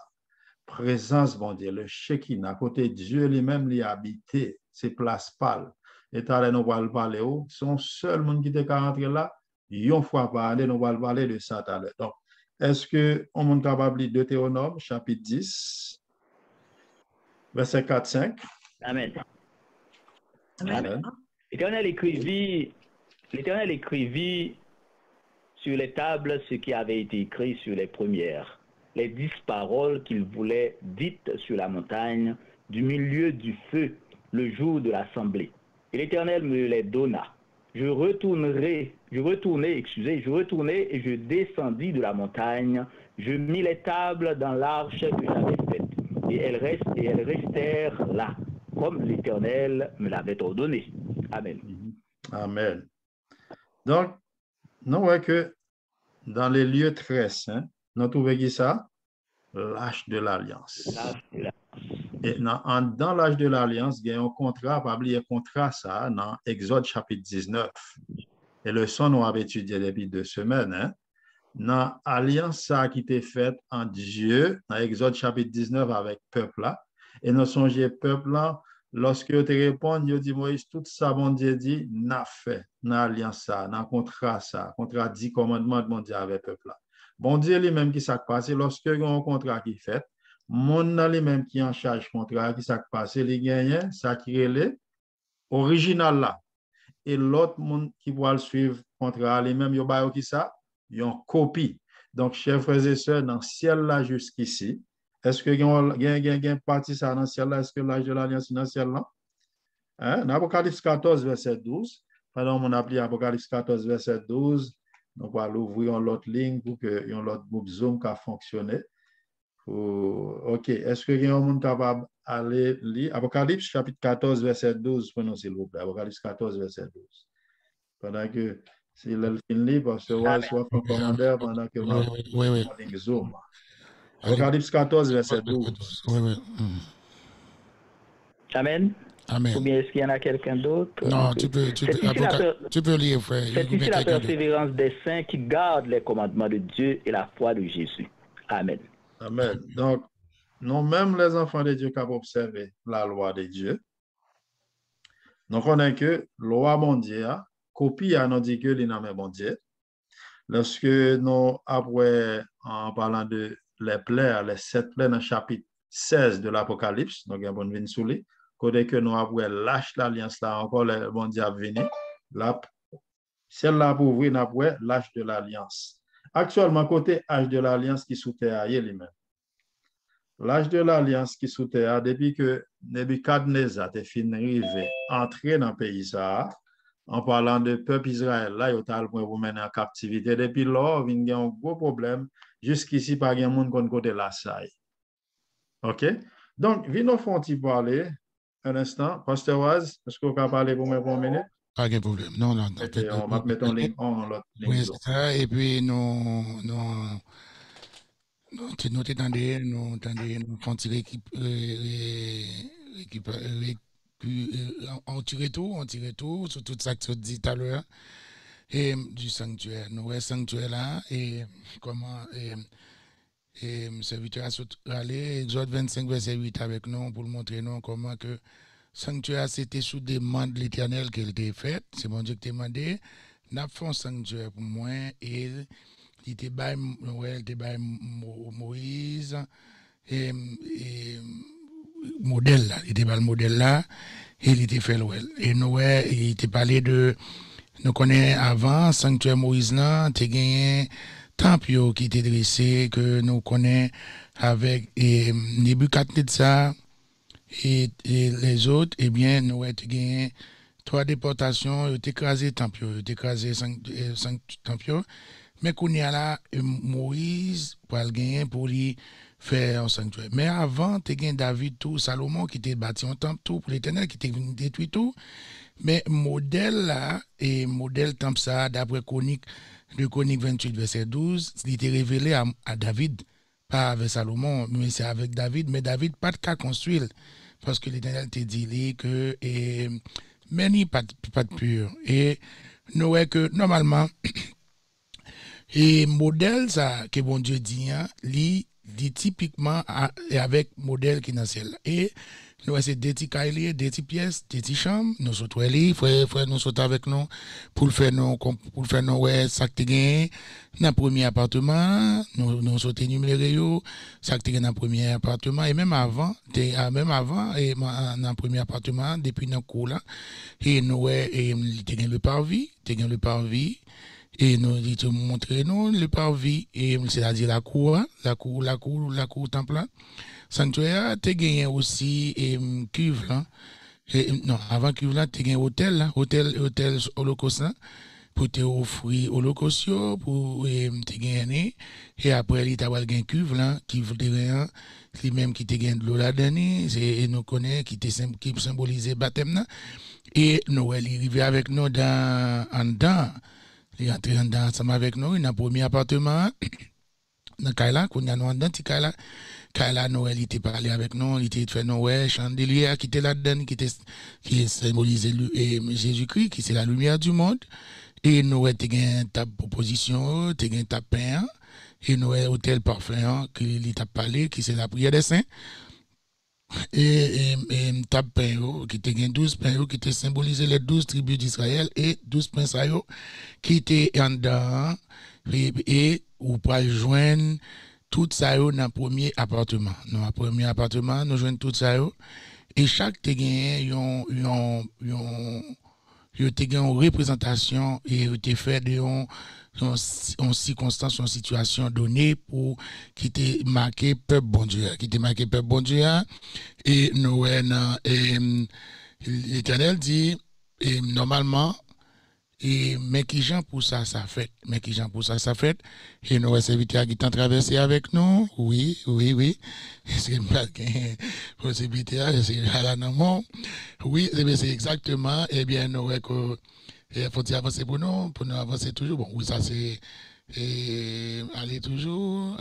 Présence mondiale, le Shekinah, côté Dieu lui-même l'y habité, c'est place pâle. Et là, nous allons parler, son seul monde qui était rentré là, une fois par année, nous allons parler de ça tout à l'heure. Donc, est-ce qu'on est capable de lire Deutéronome, chapitre 10, verset 4-5? Amen. Amen. L'Éternel écrivit sur les tables ce qui avait été écrit sur les premières, les 10 paroles qu'il voulait dites sur la montagne, du milieu du feu, le jour de l'assemblée. Et l'Éternel me les donna. Je retournai et je descendis de la montagne. Je mis les tables dans l'arche que j'avais faite. Et elles restèrent là, comme l'Éternel me l'avait ordonné. Amen. Amen. Donc, nous voyons que dans les lieux très saints, nous trouvons qui ça? L'âge de l'Alliance. Et dans l'âge de l'Alliance, il y a un contrat, pas oublier un contrat, ça, dans Exode chapitre 19. Et le son, nous avons étudié depuis 2 semaines. Hein? Dans l'alliance ça qui était faite en Dieu, dans Exode chapitre 19 avec le peuple là. Et nous songeons peuple là, lorsque tu réponds, il dit Moïse, tout ça, mon Dieu dit, n'a fait, dans l'alliance ça, dans le contrat 10 commandements de mon Dieu avec le peuple là. Bon Dieu lui-même qui s'est passé, lorsque il y a un contrat qui est fait, mon lui-même qui en charge contrat qui s'est passé, il gagne, ça qui est l'original là. Et l'autre monde qui va le suivre contrat lui-même, il y a qui ça? Il y a une copie. Donc, chers frères et sœurs, dans le ciel là jusqu'ici, est-ce que il y a une partie ça dans le ciel là? Est-ce que l'âge de l'alliance est dans le ciel là? Hein? Dans Apocalypse 14, verset 12, pendant mon appli Apocalypse 14, verset 12, donc on va ouvrir l'autre ligne pour que l'autre groupe Zoom qui a fonctionné. OK. Est-ce que il y a un monde capable d'aller lire Apocalypse chapitre 14, verset 12, prenons s'il vous plaît. Apocalypse 14, verset 12. Pendant que si elle finit, parce que soit un commentaire pendant que je Zoom. Apocalypse 14, verset 12. Oui. Amen. Amen. Ou bien est-ce qu'il y en a quelqu'un d'autre? Non, tu peux lire, frère. C'est ici la persévérance des saints qui gardent les commandements de Dieu et la foi de Jésus. Amen. Amen. Donc, nous, même les enfants de Dieu qui ont observé la loi de Dieu, nous connaissons que la loi mondiale, copie à nous dit que l'inamé bon Dieu. Lorsque nous, après, en parlant de les plaies, les 7 plaies dans le chapitre 16 de l'Apocalypse, donc il y a une sous lui, côté que nous, après, lâche l'alliance là, encore le bon Dieu a venu, là, celle-là pour ouvrir, après, l'âge de l'alliance. Actuellement, côté âge de l'alliance qui sous terre, lui-même. L'âge de l'alliance qui sous terre, depuis que Nebuchadnezzar est fini arrivé, entrer dans le pays ça, en parlant de peuple Israël, là, il y a pour mener en captivité. Depuis là, il y a un gros problème. Jusqu'ici, pas de monde qui côté la saille. OK? Donc, venons faire un petit parler un instant. Pasteur Waz, est-ce que vous pouvez parler pour moi pour une minute? Pas de problème. Non. On va mettre en ligne l'autre ligne. Oui, c'est ça. Et puis, nous t'entendez, nous font tirer on tire tout sur tout ça que tu dis tout à l'heure et du sanctuaire. Nous avons sanctuaire là et comment et serviteur a allé Exode 25 verset 8 avec nous pour montrer nous comment que sanctuaire c'était sous demande de l'Éternel qu'elle était faite. C'est mon Dieu qui t'a demandé. N'a fait un sanctuaire pour moi et il était by Moïse et modèle là, il était pas le modèle là et il était fait l'ouel et nous il était parlé de nous connaît avant sanctuaire Moïse là t'es gagné temple qui était dressé que nous connaît avec Nebuchadnezzar et les autres et bien nous t'es gagné 3 déportations t'es écrasé temple t'es écrasé 5 temple Mais qu'on y a là, Moïse, pour le gagner, pour lui faire un sanctuaire. Mais avant, tu as David, tout, Salomon, qui était bâti un temple, tout, pour l'Éternel, qui était venu détruire tout. Mais modèle là, et modèle temple ça, d'après Chronique, de Chronique 28, verset 12, il était révélé à David, pas avec Salomon, mais c'est avec David. Mais David, pas de cas construire, parce que l'Éternel t'a dit que, mais ni pas de pur. Et nous voyons que, normalement, et modèle ça que bon Dieu dit, hein, dit typiquement et avec modèle qui est dans celle. Et nous c'est des petits cahiers, des petites pièces, des petites chambres, nous sommes trois frère nous sommes avec nous pour faire nos ouais ça que gagné dans premier appartement, nous sommes énumérés ça que gagné dans premier appartement et même avant et dans premier appartement depuis dans cour là et nous et gagné le parvis, et nous te montrer nous le parvis et c'est-à-dire la cour temple là. Sanctuaire tu gagné aussi cuve là. Non, avant cuve là tu gagné hôtel là, hôtel holocauste là pour te offrir holocauste pour te gagner et après il t'a gagné cuve là qui voudrait lui même qui te gagné de l'eau là dedans c'est nous connaît qui symbolise baptême là et nous il arrivé avec nous dans en dedans. Il est entré ensemble avec nous, il a un premier appartement. Dans Kaila, qu'on a nous dans Kaila. Kaila, Noël, il était parlé avec nous, il était fait Noël, chandelier qui était là-dedans, qui symbolisait Jésus-Christ, qui c'est la lumière du monde. Et Noël, tu as ta proposition, tu as ta pain, et Noël, hôtel parfait, qui t'a parlé, qui c'est la prière des saints. Et tape pain qui était 12 pains qui étaient symbolisé les 12 tribus d'Israël et 12 pains qui étaient en dedans et ou pas joindre tout ça dans le premier appartement. Dans le premier appartement, nous joignons tout ça et chaque te gagne une représentation et te fait de en circonstance, en situation donnée pour qui était marqué peuple bon Dieu, et Noël l'Éternel dit et normalement mais qui gens pour ça fait et Noël serviteur qui t'ont traversé avec nous oui c'est pas possibilité c'est là non oui c'est exactement et bien Noël et faut avancer pour nous avancer toujours. Bon, oui, ça c'est aller toujours,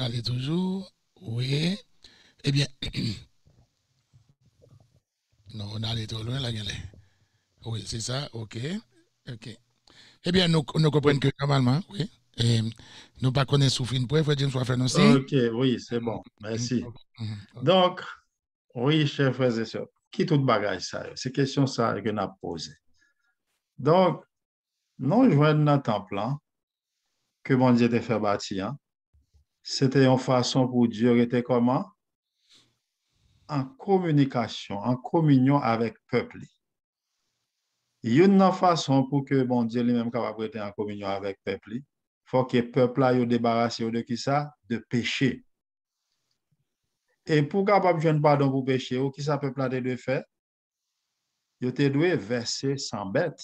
oui. Eh bien, non, on allait trop loin là, galère. Oui, c'est ça, ok. Eh bien, nous comprenons que normalement, oui. Et nous pas connaissons souffrir une preuve, faut dire nous soit fait aussi. Ok, oui, c'est bon, merci. Donc, oui, chers frères et sœurs, qui tout bagage ça? C'est question ça que nous avons posé. Donc, nous joignons dans le temple que mon Dieu t'a fait bâtir. C'était une façon pour Dieu était comment? En communication, en communion avec le peuple. Il y a une façon pour que mon Dieu lui-même capable d'être en communion avec le peuple. Il faut que le peuple ait débarrassé de qui ça? De péché. Et pour capable de pardon pour péché, qui ça peuple a de faire? Il te doit verser sans bête.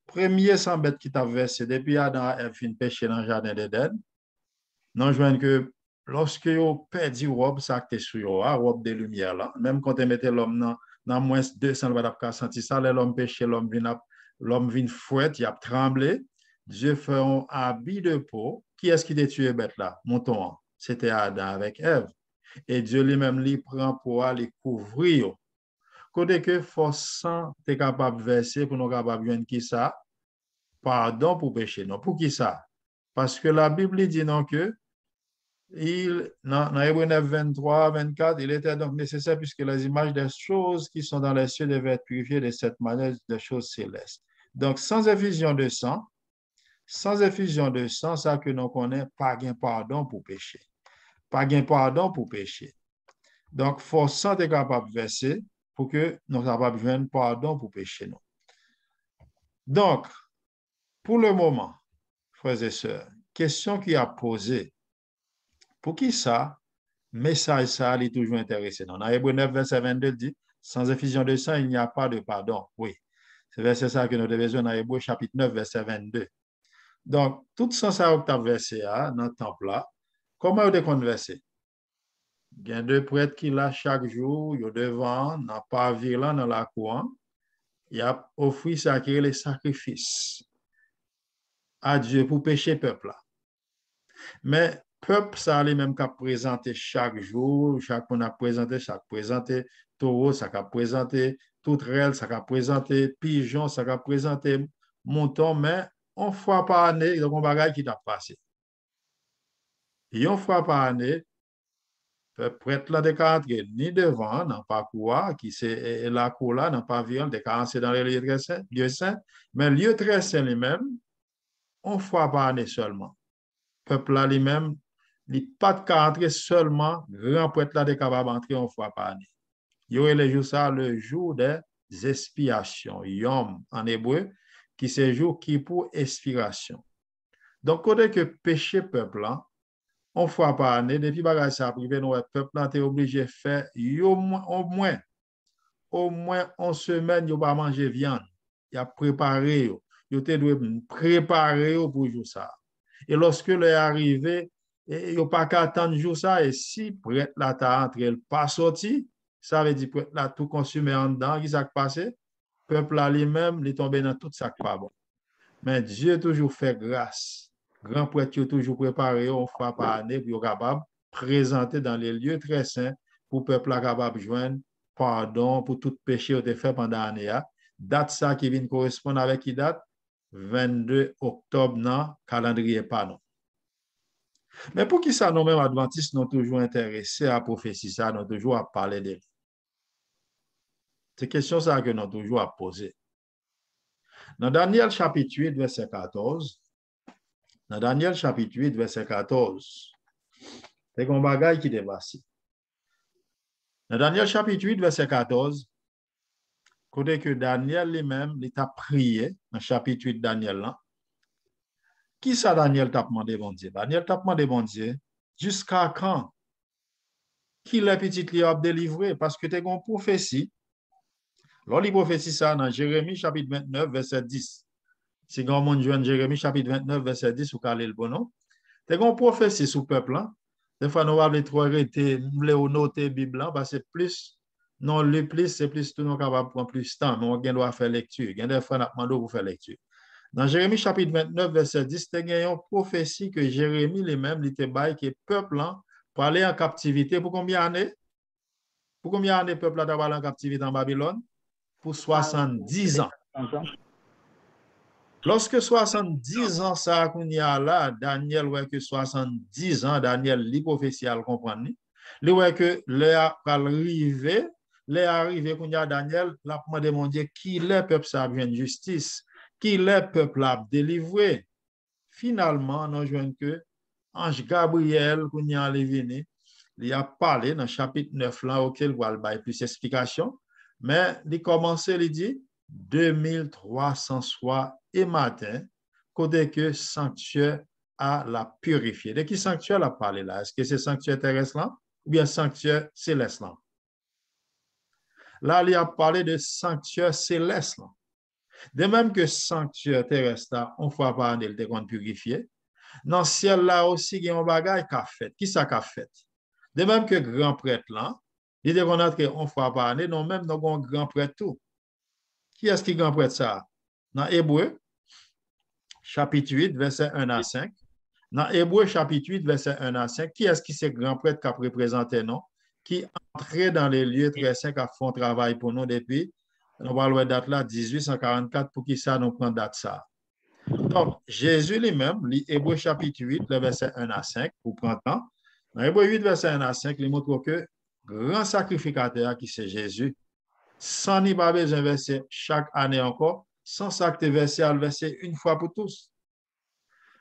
Premier sans bête qui t'a versé depuis Adam a fin péché dans le jardin d'Éden. Non, je vois que lorsque vous perdu robe, ça qui est sur robe de lumière là, même quand tu mettais l'homme dans moins 200 pas senti ça, l'homme péché, l'homme vient fouette, il a tremblé. Dieu fait un habit de peau. Qui est-ce qui t'a tué bête là? Mouton. C'était Adam avec Ève. Et Dieu lui-même lui prend pour aller couvrir. Côté que forçant t'es capable de verser pour nous capable de qui ça? Pardon pour péché. Non, pour qui ça? Parce que la Bible dit non que dans Hébreux 9, 23, 24, il était donc nécessaire puisque les images des choses qui sont dans les cieux devaient être purifiées de cette manière des choses célestes. Donc, sans effusion de sang, ça que nous connaissons, pas gain pardon pour péché. Pas gain pardon pour péché. Donc, forçant est capable de verser pour que nous soyons capables de joindre pardon pour péché. Nous. Donc, pour le moment, frères et sœurs, question qui a posée, pour qui ça, message ça, il est toujours intéressé. Dans Hébreux 9, verset 22, dit, sans effusion de sang, il n'y a pas de pardon. Oui, c'est verset ça que nous devons dans Hébreux chapitre 9, verset 22. Donc, tout ça, ça a versé dans le temple là. Comment on a versé? Il y a deux prêtres qui là chaque jour, ils devant, dans le pavillon, dans la cour, il a offert sacré les sacrifices à Dieu pour pécher le peuple là. Mais peuple, ça allait même qu'à présenter chaque jour, chaque on a présenté, chaque présenté taureau, ça a présenté toute règle, ça a présenté pigeon, ça a présenté mouton, mais une fois par année, il y a un bagage qui t'a passé. Et une fois par année, prêtre là de entrer ni devant, dans le parcours, qui c'est la cour là, dans le pavillon, de entrer dans les lieux saints, mais le lieu très saint lui-même, une fois par année seulement. Peuple là lui-même, il n'y a pas de cas entrer seulement, grand prêtre là de capable entrer une fois par année. Il y aurait le jour ça, le jour des expiations, Yom en hébreu, qui c'est jour qui pour expiration. Donc, côté que péché peuple là, une fois par année, depuis bagage ça privé, nous peuple là est obligé de faire au moins une semaine, il pas manger viande. Il a préparé, il doit préparer pour jour ça. Et lorsque l'est arrivé, il n'y a pas qu'à attendre jour ça, et si prêtre là t'a entré, il pas sorti, ça veut dire prêtre là tout consumé en dedans, qui s'est passé, peuple là lui-même, il est tombé dans tout ça pas bon. Mais Dieu toujours fait grâce. Grand prêtre toujours préparé une fois par année pour être capable de présenter dans les lieux très saints pour le peuple capable de joindre pardon pour tout péché qui a été fait pendant l'année. Date ça qui vient correspondre avec qui date? 22 octobre dans le calendrier pas. Mais pour qui ça, nous-mêmes adventistes, nous toujours intéressés à la prophétie, ça, nous toujours à parler de lui. C'est question ça que nous toujours à poser. Dans Daniel chapitre 8, verset 14, dans Daniel chapitre 8, verset 14, c'est un bagage qui dépasse. Dans Daniel chapitre 8, verset 14, côté que Daniel lui-même, il a prié, dans chapitre 8 Daniel là, qui ça Daniel t'a demandé, bon Dieu? Daniel t'a demandé, bon Dieu, jusqu'à quand? Qui les petites li a délivré? Parce que tu as une prophétie. Lors il prophétie ça dans Jérémie chapitre 29, verset 10. Si grand monde joue Jérémie chapitre 29, verset 10, ou calé le bon nom. Tu as une prophétie sur le peuple. Hein? Des fois, nous avons trop arrêté, nous noter la Bible, parce que plus, non, le plus, c'est plus, tout nous capable de prendre plus de temps. Nous doit faire lecture. Il y a des fois, nous demandons pour faire lecture. Dans Jérémie chapitre 29, verset 10, tu as une prophétie que Jérémie lui-même, il était bail que le peuple pour aller en captivité. Pour combien d'années? Pour combien d'années le peuple a aller en captivité en Babylone? Pour 70 ans. Lorsque 70 ans, ça qu'on y a là, Daniel, ouais, que 70 ans, Daniel, li prophétie à le comprendre. Il ouais que l'arrivée qu'on y a Daniel, la demandé mon Dieu, qui le peuple ça vient de justice, qui le peuple a délivré. Finalement, nous jouons que Ange Gabriel, qu'on y a venu, il a parlé dans le chapitre 9 là, auquel il va le plus d'explications, mais il commence, il dit 2300 soirs et matin, côté que sanctuaire à la purifier. De qui sanctuaire a parlé là? Est-ce que c'est sanctuaire terrestre là ou bien sanctuaire céleste là? Là, il a parlé de sanctuaire céleste là. De même que sanctuaire terrestre là, on fois par année, il est purifié. Dans le ciel là aussi, il y a un bagage qu'a fait. Qui ça qu'a fait? De même que grand prêtre là, il est qu'on entre une fois par année, non même dans un grand prêtre tout. Qui est-ce qui est grand prêtre ça? Dans Hébreu, chapitre 8, verset 1 à 5. Dans Hébreu, chapitre 8, verset 1 à 5, qui est-ce qui c'est grand prêtre qui a représenté nous? Qui entrait dans les lieux très saints, qui a fait un travail pour nous depuis, on va le date là, 1844, pour qui ça nous prend date ça. Donc, Jésus lui-même, Hébreu chapitre 8, le verset 1 à 5, pour prendre temps. Dans Hébreu 8, verset 1 à 5, il montre que grand sacrificateur qui c'est Jésus, sans ni pas besoin de verser chaque année encore, sans ça que tu verses à le verser une fois pour tous.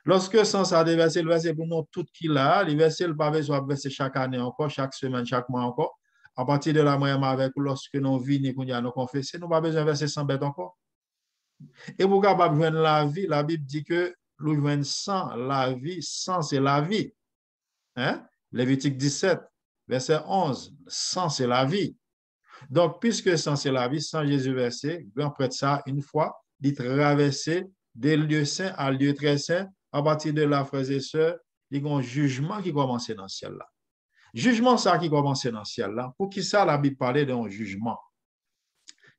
Lorsque sans ça de verser le verser pour nous tout qui là, le verser le pas besoin de verser chaque année encore, chaque semaine, chaque mois encore. À partir de la moyenne avec lorsque nous vînes et nous confesser, nous pas besoin de verser 100 bêtes encore. Et pour capable joindre la vie, la Bible dit que nous joignons sans la vie, sans c'est la vie. Hein? Lévitique 17, verset 11, sans c'est la vie. Donc, puisque sans c'est la vie, sans Jésus versé, grand prêtre ça, une fois, il traversait des lieux saints à lieux très saints à partir de là, frères et sœurs, il y a un jugement qui commence dans le ciel là. Jugement ça qui commence dans le ciel là. Pour qui ça la Bible parlait d'un jugement?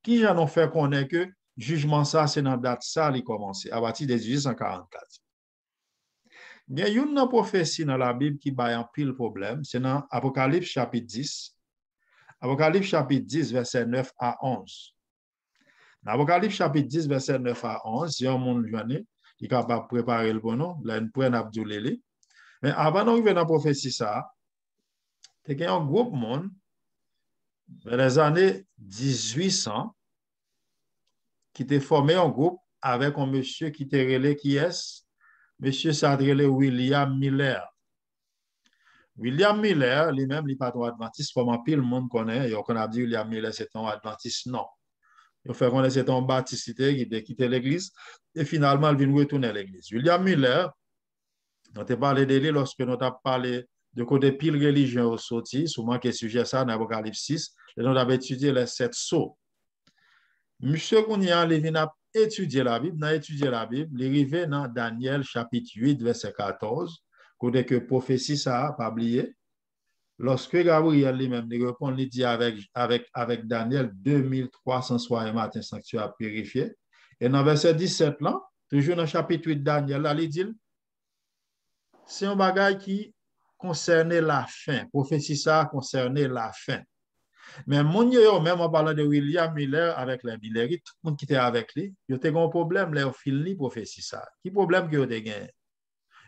Qui j'en ont fait connaître que jugement ça, c'est dans la date ça qui commence à partir de 1844. Il y a une prophétie dans la Bible qui a un pile problème, c'est dans Apocalypse chapitre 10. Apocalypse chapitre 10, verset 9 à 11. Dans Apocalypse chapitre 10, verset 9 à 11, si on monde journée, il est capable de préparer le bon nom, là, nous prenons Abdoulé. Mais avant d'arriver dans la prophétie, ça, il y a un groupe monde, dans les années 1800, qui était formé en groupe avec un monsieur qui était relé, qui est, monsieur s'adressait William Miller. William Miller, lui-même, il n'est pas un adventiste, comme un pile le monde connaît, et on a dit William Miller, c'est un adventiste, non. Il fait connaître c'est un baptiste qui a quitté l'église, et finalement, il vient retourner à l'église. William Miller, on t'a parlé de lui lorsque nous avons parlé de côté pile religion au sorti, souvent qui est sujet ça dans Apocalypse 6, et nous avons étudié les 7 sceaux. Monsieur Kounia, il vient étudier la Bible, il arrive dans Daniel chapitre 8, verset 14, côté que prophétie ça, pas oublié. Lorsque Gabriel lui-même répond, il dit avec Daniel 2300 soirs et matin sanctuaire purifié. Et dans verset 17, là, toujours dans le chapitre 8 de Daniel, là, il dit, c'est un bagage qui concernait la fin. Prophétie ça concernait la fin. Mais mon yo, même en parlant de William Miller avec les Millerites, tout le monde qui était avec lui, il y a un problème, là, au fil de prophétie ça. Qui problème que vous avez gagné?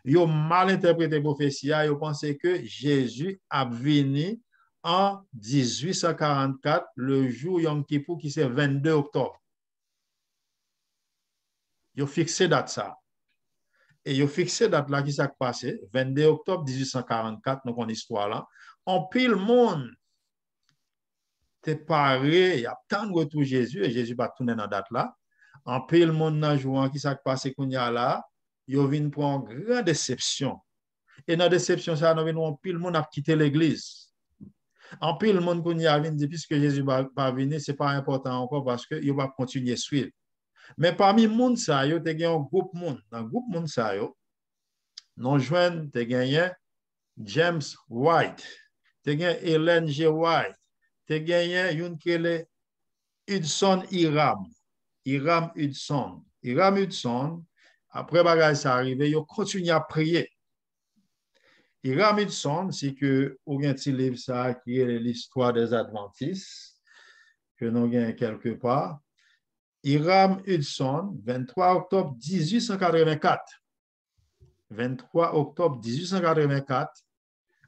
Ils ont mal interprété la prophétie, ils ont pensé que Jésus a venu en 1844, le jour Yom Kippur, qui c'est 22 octobre. Ils ont fixé date ça. Et ils ont fixé date là qui s'est passé, 22 octobre 1844, donc en histoire là. En pile monde, t'es paré, il y a tant de retour Jésus, et Jésus va tourner dans date là. En pile monde dans jouant qui s'est passé qu'on y a là, ils ont venu pour une grande déception. Et dans la déception, ça, nous avons pile le monde a quitté l'église. En pile le monde qu'on y a venu, puisque Jésus va venir, ce n'est pas important encore parce qu'il va continuer à suivre. Mais parmi le monde, ça, il y a un groupe monde. Dans le groupe monde, ça, nous joignons, tu as James White, tu as Ellen G. White, tu as une qui est Hudson Hiram. Hiram Hudson. Hiram Hudson, après bagage ça arrivé, il continue à prier. Hiram Hudson, c'est que vous avez un petit livre ça qui est l'histoire des Adventistes, que nous avons quelque part. Hiram Hudson, 23 octobre 1884. 23 octobre 1884,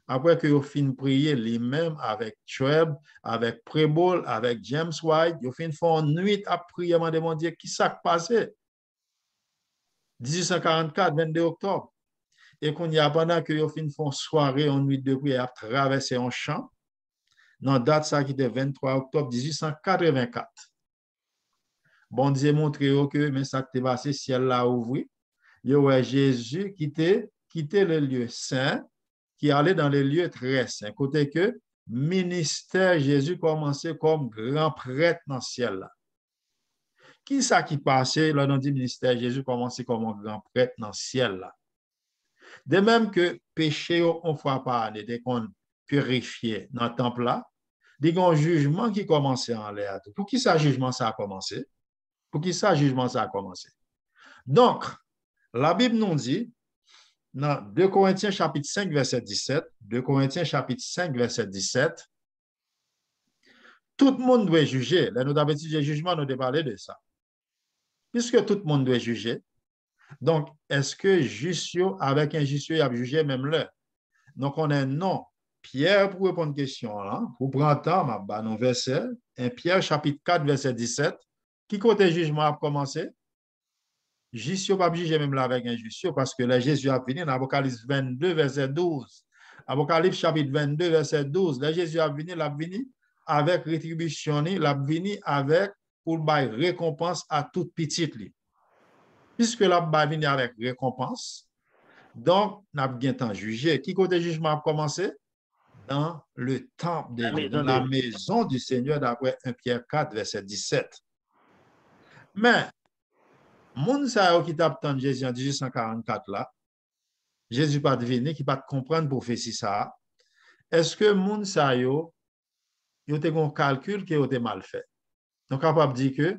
après que vous fin prier lui-même avec Chubb, avec Preble, avec James White, vous fin faire une nuit à prier, à demander qui s'est passé. 1844, 22 octobre. Et qu'on y a pendant que vous fin font soirée en nuit de prière à traverser un champ, dans la date ça qui était 23 octobre 1884. Bon Dieu montre que mais ça qui est passé, ciel là ouvert. Il y a Jésus qui quitté le lieu saint, qui allait dans les lieux très saints. Côté que ministère Jésus commençait comme grand prêtre dans le ciel là. Qui ça qui passait, là, dans le ministère Jésus commençait comme un grand prêtre dans le ciel là. De même que péché, on fois par année, dès qu'on purifiait dans le temple là, il y a un jugement qui commençait en l'air. Pour qui ça jugement ça a commencé? Pour qui ça jugement ça a commencé? Donc, la Bible nous dit, dans 2 Corinthiens chapitre 5, verset 17, 2 Corinthiens chapitre 5, verset 17, tout le monde doit juger. Là, nous avons étudié le jugement, nous avons parlé de ça. Puisque tout le monde doit juger, donc, est-ce que Justio, avec un Justio, il a jugé même l'heure? Donc, on a non. Pierre, pour répondre à une question, là, pour prendre temps, ma non verset, 1 Pierre chapitre 4, verset 17, qui côté jugement a commencé? Justio pas juger même là avec un Justio, parce que là, Jésus a venu dans Apocalypse 22, verset 12. Apocalypse chapitre 22, verset 12. Là, Jésus a venu avec rétribution, il a venu avec pour bailler récompense à toute petite. Puisque là, va venir avec récompense, donc, nous avons bien temps jugé. Qui côté jugement a commencé? Dans le temple de Dieu, dans la maison du Seigneur, d'après 1 Pierre 4, verset 17. Mais, moun sa yo qui t'attend Jésus en 1844 là, Jésus pas deviner, qui pas comprendre prophétie ça. Est-ce que moun sa yo te un calcul qui a mal fait? Donc capable de dire que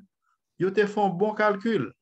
yo te font bon calcul.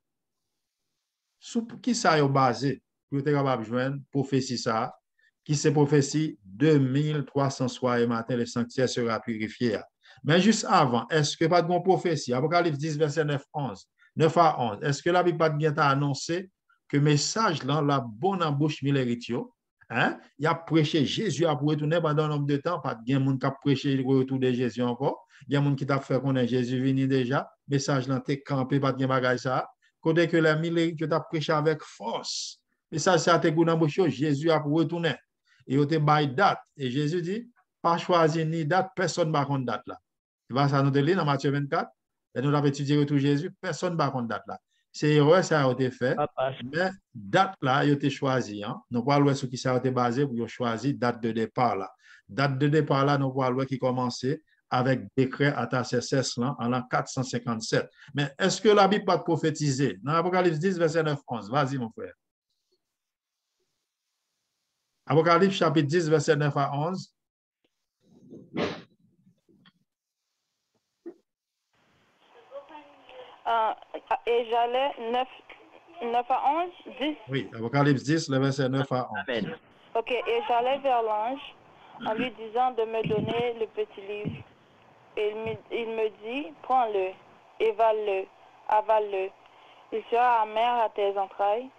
Sous qui ça yo basé pour être capable de joindre prophétie ça, qui c'est prophétie 2300 soirs et matin le sanctuaire sera purifié. Mais juste avant, est-ce que pas de bon prophétie? Apocalypse 10, verset 9 à 11. Est-ce que la Bible pas bien annoncé que message là, la bonne embauche Mileritio, hein? Il a prêché Jésus a retourner pendant un nombre de temps, pas de monde qui a prêché le retour de Jésus encore. Il y a monde qui t'a fait connaître Jésus venu déjà. Message là, t'es campé, pas de bagage ça. Côté que la Mileritio t'a prêché avec force. Message ça, t'es bonne embauche, Jésus a retourner. Et il te bail date. Et Jésus dit, pas choisir ni date, personne ne va contre date là. Tu vois ça nous lire dans Matthieu 24, et nous avons étudié retour Jésus, personne ne va contre date là. C'est erreur, ça a été fait, mais date là, il a été choisi. Hein? Nous pouvons voir ce qui ça a été basé pour choisir date de départ là. Date de départ là, nous pouvons voir qui commençait avec décret Artaxerxès là en l'an 457. Mais est-ce que la Bible pas prophétisé? Dans Apocalypse 10, verset 9-11, vas-y mon frère. Apocalypse chapitre 10, verset 9 à 11. Et j'allais 9 à 11, 10. Oui, Apocalypse 10, le verset 9 à 11. Amen. Ok, et j'allais vers l'ange en lui disant de me donner le petit livre. Et il me dit, prends-le, évale-le, avale-le. Il sera amer à tes entrailles,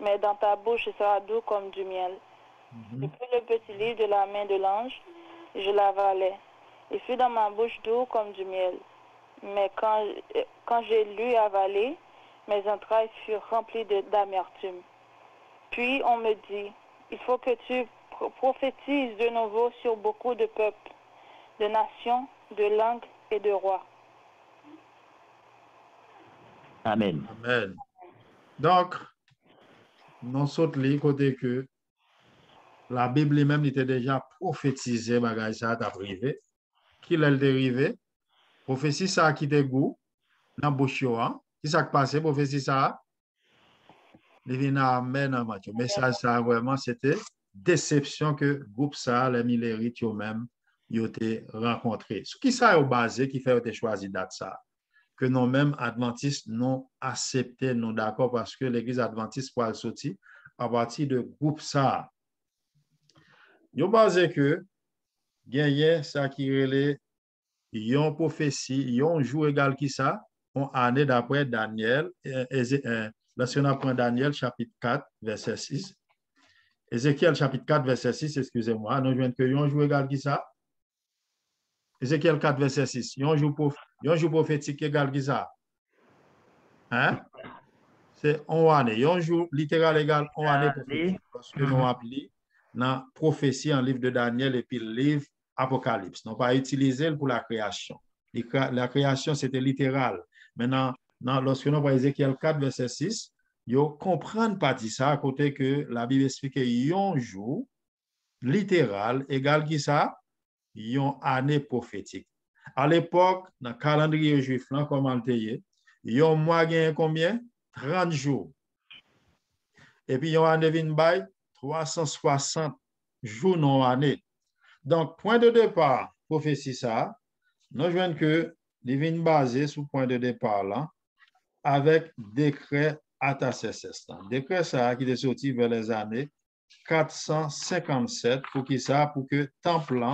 mais dans ta bouche il sera doux comme du miel. Je pris le petit livre de la main de l'ange, je l'avalai. Il fut dans ma bouche doux comme du miel. Mais quand j'ai lu et avalé, mes entrailles furent remplies d'amertume. Puis on me dit, il faut que tu prophétises de nouveau sur beaucoup de peuples, de nations, de langues et de rois. Amen. Amen. Donc, nous sommes les côté que la Bible elle-même était déjà prophétisée, bagage ça t'a privé. Qui l'a dérivé? Prophétie ça qui te goût dans bouche hein. Qui ça qui passe prophétie ça? Il vient amen en Matthieu. Message ça vraiment c'était déception que groupe ça les Milérites eux-mêmes ils ont rencontré. Ce qui ça est basé qui fait ont choisi date ça que nous mêmes adventistes non accepté non d'accord parce que l'église adventiste pour sortir à partir de groupe ça. Yo basé que gagne ça qui relait yon prophétie, yon jour égal qui ça, on année d'après Daniel, lorsqu'on apprend Daniel chapitre 4, verset 6, Ézéchiel chapitre 4, verset 6, excusez-moi, nous jouons que yon jour égal qui ça, Ézéchiel 4, verset 6, yon jour prophétique égal qui ça, hein? C'est on année, yon jour littéral égal on année prophétique, parce que nous appelons dans prophétie en livre de Daniel et puis le livre Apocalypse. Non pas utiliser pour la création. La création, c'était littéral. Maintenant, lorsque nous voyons Ézéchiel 4, verset 6, vous comprenez pas ça à côté que la Bible explique yon jour littéral égal qui ça, yon année prophétique. À l'époque, dans le calendrier juif, là, comment le payer, yon mois gagne combien? 30 jours. Et puis, yon année vin bay 360 jours non année. Donc, point de départ, prophétie ça, nous voyons que les vins basés sur point de départ là, avec décret Artaxerxès. Décret ça qui est sorti vers les années 457 pour qui ça, pour que temple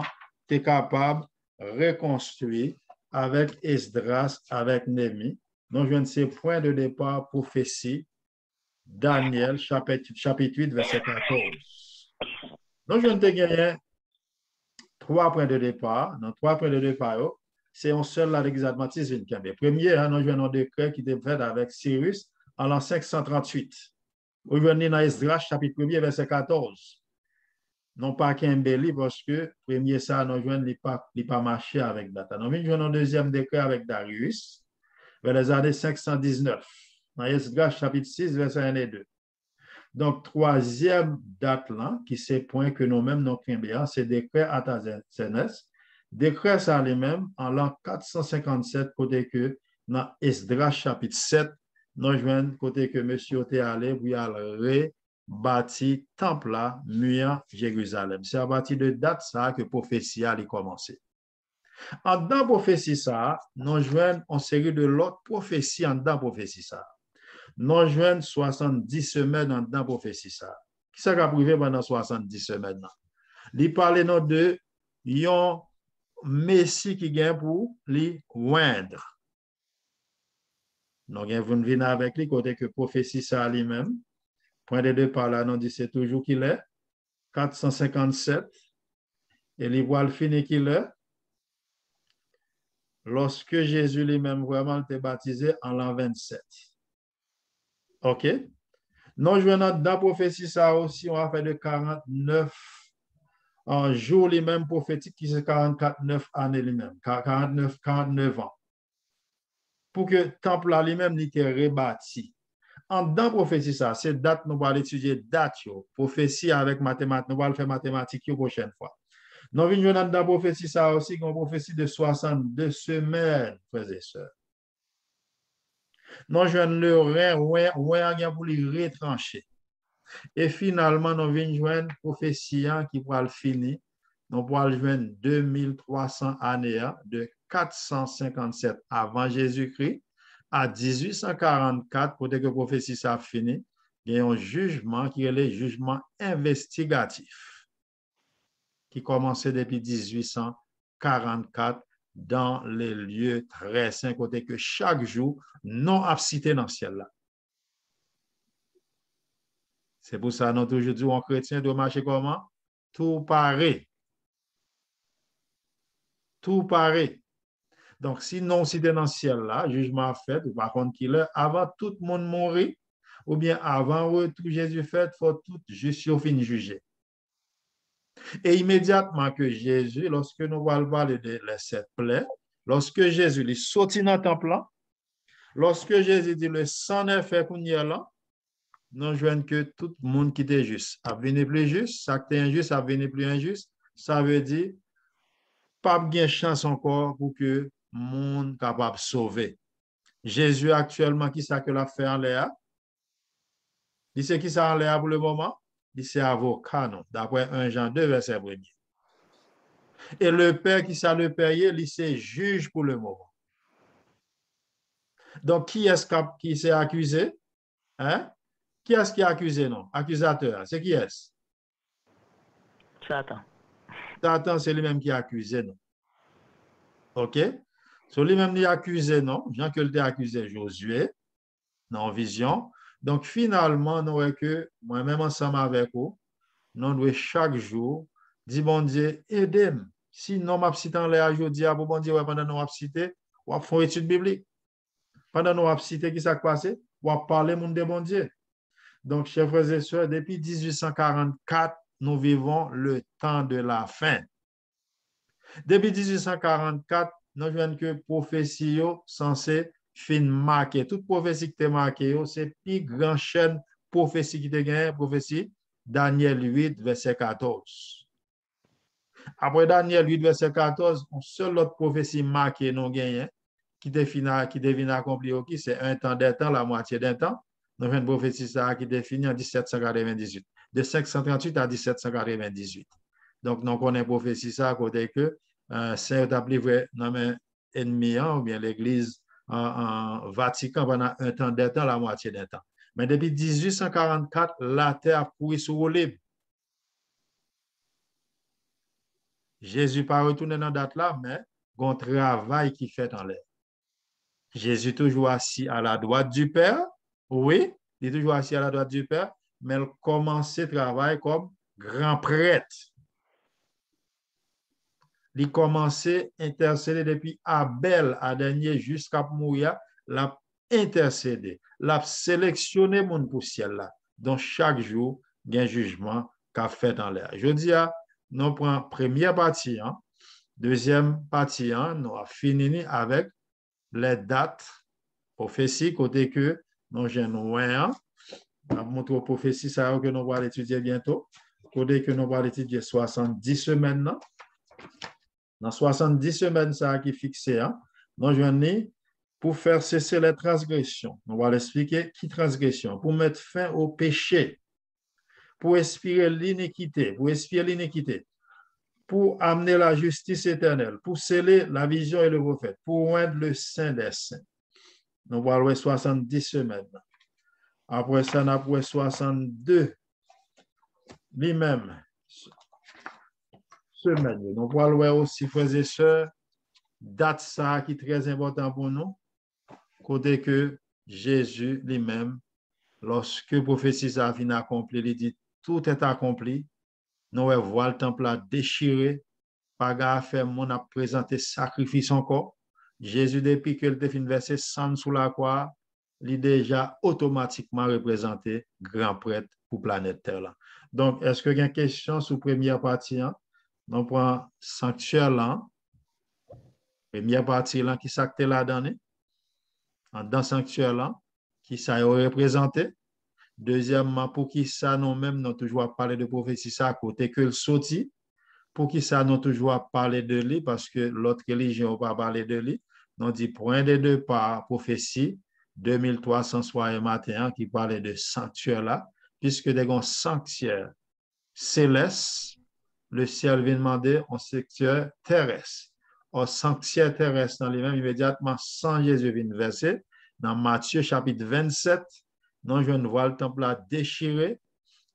est capable de reconstruire avec Esdras, avec Néhémie. Nous voyons ces points de départ, prophétie, Daniel, chapitre 8, verset 14. Nous voyons que trois points de départ. Dans trois points de départ, c'est un seul là l'église adventiste vient camper. Premier, nous avons un décret qui était fait avec Cyrus en l'an 538. Vous venez dans Esdras, chapitre 1, verset 14. Non pas Kimbeli, parce que premier ça, nous avons pas marché avec date. Nous avons un deuxième décret avec Darius, vers les années 519. Dans Esdras, chapitre 6, verset 1 et 2. Donc, troisième date là, qui c'est point que nous-mêmes nous craignons, c'est décret Artaxerxès. Décret ça lui-même en l'an 457, côté que dans Esdras chapitre 7, nous jouons côté que monsieur était allé pour bâti temple là, mur Jérusalem. C'est à partir de date ça que prophétie a commencé. En dans prophétie ça, nous joignons une série de l'autre prophétie en dans prophétie ça. Nous joignons 70 semaines en dans prophétie ça. Qui ça a privé pendant 70 semaines là? Il parle de un Messie qui vient pour lui oindre. Nous venons avec lui côté que prophétie ça lui-même. Point de deux par là, nous dit c'est toujours qu'il est 457 et il voit le fini qu'il est lorsque Jésus lui-même vraiment était baptisé en l'an 27. OK? Nous jouons dans la prophétie ça aussi, on va faire de 49 en jour lui-même prophétique qui c'est 49 années lui-même, 49 ans. Pour que le temple là lui-même était rebâti. En dans prophétie ça, c'est date nous allons étudier date prophétie avec mathématiques, nous allons faire mathématiques la prochaine fois. Nous venons dans la prophétie ça aussi, une prophétie de 62 semaines, frères et sœurs. Nous joignons le rein pour les retrancher. Et finalement, nous venons joindre prophétie qui pourra le finir. Nous pourrons joindre 2300 années de 457 avant Jésus-Christ à 1844 pour que la prophétie soit finie. Il y a un jugement qui est le jugement investigatif qui commençait depuis 1844 dans les lieux très saints, côté que chaque jour, non a cité dans le ciel là. C'est pour ça que nous toujours dit un chrétien doit marcher comment? Tout pareil. Tout pareil. Donc, si non cité dans le ciel là, jugement fait, ou par contre qu'il est, avant tout le monde mourir, ou bien avant retour Jésus fait, il faut tout juste finir juger. Et immédiatement que Jésus, lorsque nous allons parler de cette plaie, lorsque Jésus est sorti dans le temple, lorsque Jésus dit le sang est fait pour nous là, nous jouons que tout le monde qui était juste a venu plus juste, ça qui est injuste a venu plus injuste, ça veut dire pas de chance encore pour que le monde capable de sauver. Jésus actuellement, qui ça que l'a fait en l'air? Il sait qui ça en l'air pour le moment? Il c'est avocat, non? D'après 1 Jean 2, verset 1. Et le Père qui ça le payer, il c'est juge pour le moment. Donc, qui est-ce qui s'est accusé? Hein? Qui est-ce qui est accusé, non? Accusateur, c'est qui est-ce? Satan. Satan, c'est lui-même qui est accusé, non? OK? C'est lui-même qui est accusé, non? Jean que le accusé Josué, dans vision. Donc, finalement, nous voyons que moi-même ensemble avec vous, nous devons chaque jour dire, bon Dieu, aidez-moi. Si nous m'avons cité en l'air aujourd'hui, bon Dieu, pendant nous avons cité, on va faire une étude biblique. Pendant nous avons cité, qui s'est passé? On va parler de bon Dieu. Donc, chers frères et sœurs, depuis 1844, nous vivons le temps de la fin. Depuis 1844, nous voyons que prophétie censée fin marqué. Toute prophétie qui est marquée, c'est plus grand chaîne prophétie qui te gagne, prophétie Daniel 8, verset 14. Après Daniel 8, verset 14, une seule autre prophétie marquée non gagne, qui devine accompli, c'est un temps d'un temps, la moitié d'un temps. Nous avons une prophétie qui définit en 1798, de 538 à 1798. Donc, nous connaissons prophétie ça à côté que c'est appelé nommé ennemi ou bien l'Église en Vatican pendant un temps d'un temps, la moitié d'un temps. Mais depuis 1844, la terre a couru sur le libre. Jésus pas retourné dans date là, mais un travail qui fait en l'air. Jésus toujours assis à la droite du Père. Oui, il est toujours assis à la droite du Père, mais il commence le travail comme grand prêtre. Il commence à intercéder depuis Abel à dernier jusqu'à mourir, l'a intercédé, l'a sélectionné mon pour ciel là. Donc chaque jour, il y a un jugement qu'a fait dans l'air. Je dis, nous prenons première partie, deuxième partie, nous avons fini avec les dates prophéties, côté que nous avons montré prophétie, ça que nous allons étudier bientôt, côté que nous allons étudier 70 semaines. Dans 70 semaines, ça qui est fixé, nous avons pour faire cesser les transgressions. Nous allons expliquer qui transgression, pour mettre fin au péché. pour expier l'iniquité, pour amener la justice éternelle, pour sceller la vision et le prophète, pour oindre le Saint des Saints. Nous parlons 70 semaines. Après ça, nous avons 62 lui-même semaines. Nous parlons aussi, frères et sœurs, date ça qui est très important pour nous, côté que Jésus lui-même, lorsque prophétie ça a fini accompli, il dit tout est accompli. Nous voyons le temple a déchiré, pas à faire, mon a présenté sacrifice encore. Jésus, depuis qu'il a fini verser sang sous la croix, il est déjà automatiquement représenté grand prêtre pour planète Terre là. Donc, est-ce que il y a une question sur la première partie? On prend sanctuaire là, première partie là qui s'acte là-dedans, dans sanctuaire là, qui ça représenté. Deuxièmement, pour qui ça nous-mêmes, nous toujours parlé de prophétie ça à côté que le sorti, pour qui ça nous toujours parlé de lui, parce que l'autre religion n'a pas parlé de lui. Nous dit point de deux par prophétie, 2300 soir et matin, qui parlait de sanctuaire là, puisque des grands sanctuaires célestes, le ciel vient demander un sanctuaire terrestre. Au sanctuaire terrestre, dans les mêmes immédiatement, sans Jésus vient verser, dans Matthieu chapitre 27, non, je vois le temple là déchiré,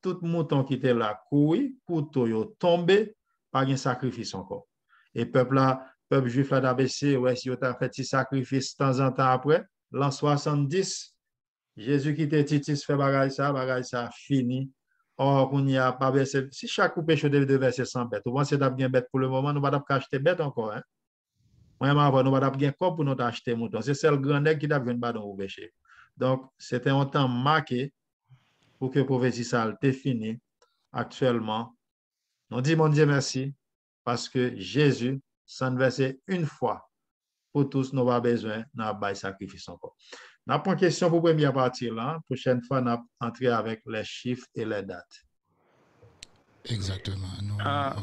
tout mouton qui était là couru, couteau tombé, pas de sacrifice encore. Et peuple juif là d'ABC, ouais, si vous avez fait des sacrifices de temps en temps après, l'an 70, Jésus qui était titis fait bagaille ça fini. Or, on n'y a pas versé. Si chaque péché devait verser 100 bêtes, on c'est d'abord bien bête pour le moment, nous ne pouvons pas acheter bête encore. Hein? Vraiment, nous ne pouvons pas bien corps pour nous acheter mouton. C'est le grand nègre qui doit venir dans le péché. Donc, c'était un temps marqué pour que prophétie ça ait fini actuellement. On dit, mon Dieu, merci, parce que Jésus s'en versé une fois pour tous, nous pas besoin d'un sacrifice encore. Nous avons une question pour la première partie là. Prochaine fois, nous allons entrer avec les chiffres et les dates. Exactement.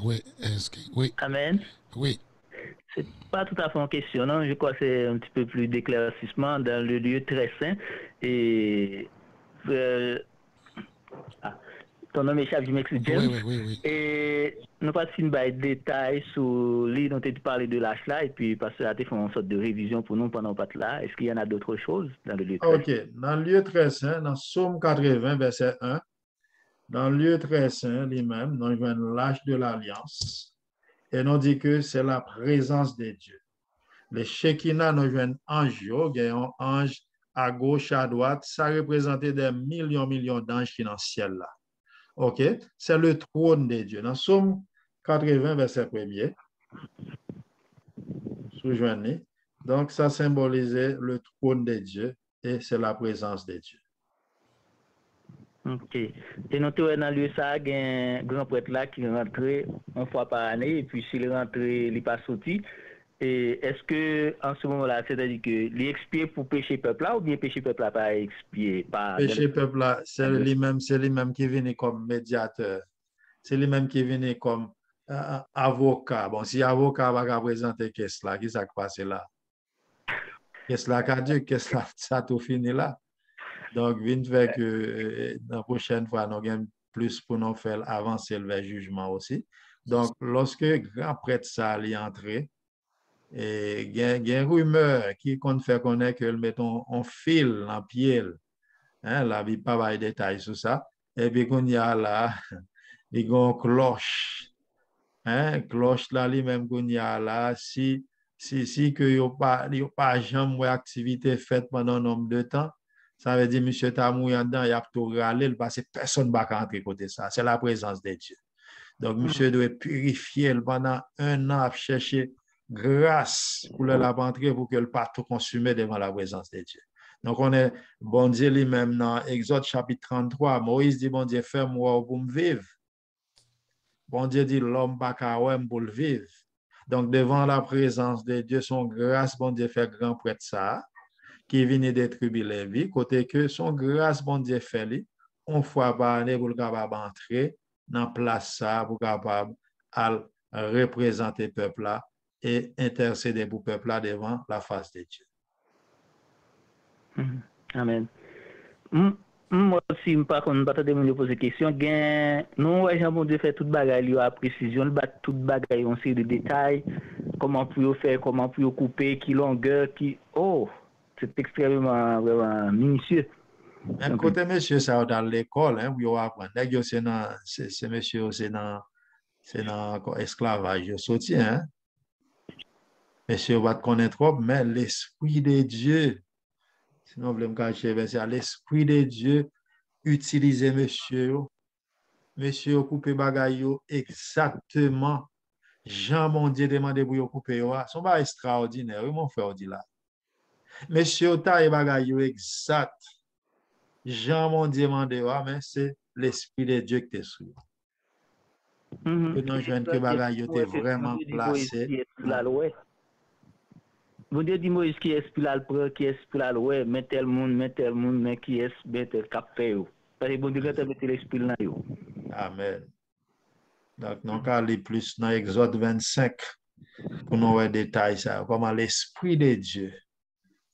Oui, oui. Amen. Oui. C'est pas tout à fait en question, non? Je crois que c'est un petit peu plus d'éclaircissement dans le lieu très saint. Et ton nom échappe, je m'excuse, James. Oui. Et nous passons une détail sur l'île dont tu parlais de l'âge là, et puis parce que là, tu fais une sorte de révision pour nous pendant pas là. Est-ce qu'il y en a d'autres choses dans le lieu très saint? OK. Dans le lieu très saint, dans Psaume 80, verset 1, dans le lieu très saint lui-même, nous avons l'âge de l'alliance. Et nous dit que c'est la présence de Dieu. Les Shekinah, nous avons un ange, un ange à gauche, à droite, ça représentait des millions d'anges qui sont dans le ciel là. OK? C'est le trône de Dieu. Dans Psaume 80, verset 1er, sous-joignez. Donc, ça symbolisait le trône de Dieu et c'est la présence de Dieu. OK. Et nous avons dans le lieu ça, il y a un grand prêtre là qui rentre une fois par année, et puis s'il rentre, il n'est pas sorti. Et est-ce que en ce moment-là, c'est-à-dire que l'expier pour pécher peuple là, ou bien pécher peuple là pas expier? Pécher peuple là, c'est lui-même qui vient comme médiateur. C'est lui-même qui vient comme avocat. Bon, si avocat va présenter qu'est-ce là, qui s'est passé là? Qu'est-ce là qu'a dit, qu'est-ce là, ça tout fini là? Donc, vient faire que la prochaine fois, nous avons plus pour nous faire avancer le jugement aussi. Donc, lorsque grand prêtre ça allait entrer, et il y a une rumeur qui compte faire connaître que mettons on fil en pied, hein, la vie pas de détails sur ça, et puis qu'on y a là, il y a une cloche, hein, cloche là lui-même qu'on y a là, si que y a pas jamais activité faite pendant un nombre de temps, ça veut dire monsieur Tamou dedans, il a tout râler parce que personne ne va entrer côté ça, c'est la présence de Dieu. Donc monsieur doit purifier pendant un an à chercher grâce pour la rentrer pour que le pas tout consumé devant la présence de Dieu. Donc, on est, bon Dieu lui-même dans Exode chapitre 33, Moïse dit, bon Dieu, fais-moi pour me vivre. Bon Dieu dit, l'homme pas qu'à pour le vivre. Donc, devant la présence de Dieu, son grâce, bon Dieu, fait grand prêtre ça, qui vient détruire les vies, côté que son grâce, bon Dieu, fait lui, on fois par année pour le capable entrer dans place ça, pour capable représenter le peuple là, et intercéder pour le peuple là devant la face de Dieu. Amen. Moi aussi, par contre, pas de me poser question. Non, ouais, Jean bon Dieu fait toute bagaille à précision, il bat toute bagaille en série de détails, comment pour faire, comment pour couper, qui longueur, qui. Oh, c'est extrêmement vraiment minutieux. Même côté monsieur, ça dans l'école, hein, vous apprendre. C'est monsieur, c'est dans esclavage, sorti, hein. Monsieur va te connaître trop, mais l'Esprit de Dieu, sinon vous voulez me cacher, c'est l'Esprit de Dieu utiliser monsieur, monsieur couper bagaille exactement. Jean mon Dieu demandé pour couper, son pas extraordinaire, mon frère dit là. Monsieur taille bagaille exact. Jean mon Dieu demandé, mais c'est l'Esprit de Dieu qui est sur. Que nous jouons que bagaille était vraiment placé. Bon Dieu dit Moïse qui est spilal prend, qui est spilal ouais, mais tel monde, mais qui est tel cap fait yo. Parce que bon Dieu a mis l'esprit là yo. Amen. Donc nous allons plus dans Exode 25 pour nous voir détails ça, comment l'Esprit de Dieu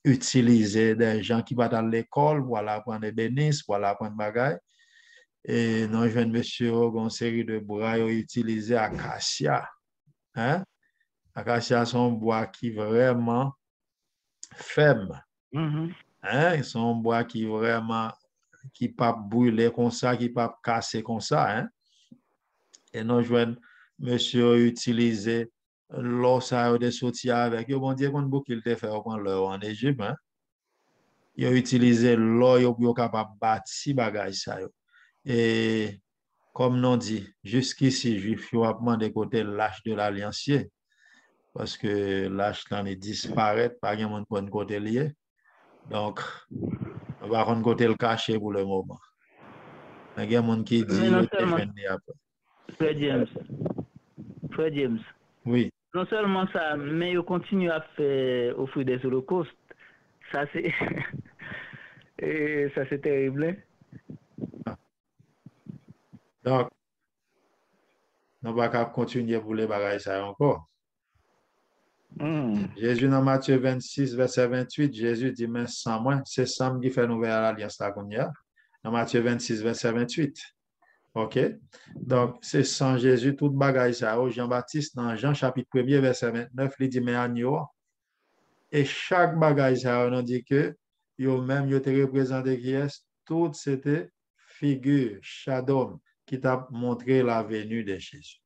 utiliser des gens qui vont dans l'école, voilà apprendre des bénisses, voilà apprendre bagaille. Et nous jouons monsieur une série de bois utilisés acacia. Hein? Acacia sont bois qui vraiment faibles. Hein? Sont bois qui vraiment qui pas brûler comme ça, qui pas casser comme ça. Hein? Et nous jouons monsieur utiliser l'eau ça de sortir avec. Bon Dieu, qu'on beaucoup il te fait l'eau en Égypte. Hein? Ils ont utilisé l'eau pour capable bâtir bagage ça. Et comme nous dit, jusqu'ici, Juif, ils ont demandé côté l'âge de l'alliancier. Parce que l'âge est disparaît, pas de monde pour un côté lié. Donc, on va rendre côté le caché pour le moment. Il y a des gens qui disent que après. Frère James. Oui. Non seulement ça, mais ils continuent à faire offrir des holocaustes. Ça, c'est. Et ça, c'est terrible. Donc, nous ne pouvons pas continuer pour les bagages ça encore. Jésus dans Matthieu 26, verset 28, Jésus dit, mais sans moi, c'est Sam qui fait nouvelle alliance là qu'on y a. Dans Matthieu 26, verset 28. OK? Donc, c'est sans Jésus, tout bagage ça. Jean-Baptiste, dans Jean chapitre 1er, verset 29, il dit, mais agneau. Et chaque bagage ça, on dit que, yo même, yo te représenté qui est, tout c'était figure, shadow, qui t'a montré la venue de Jésus.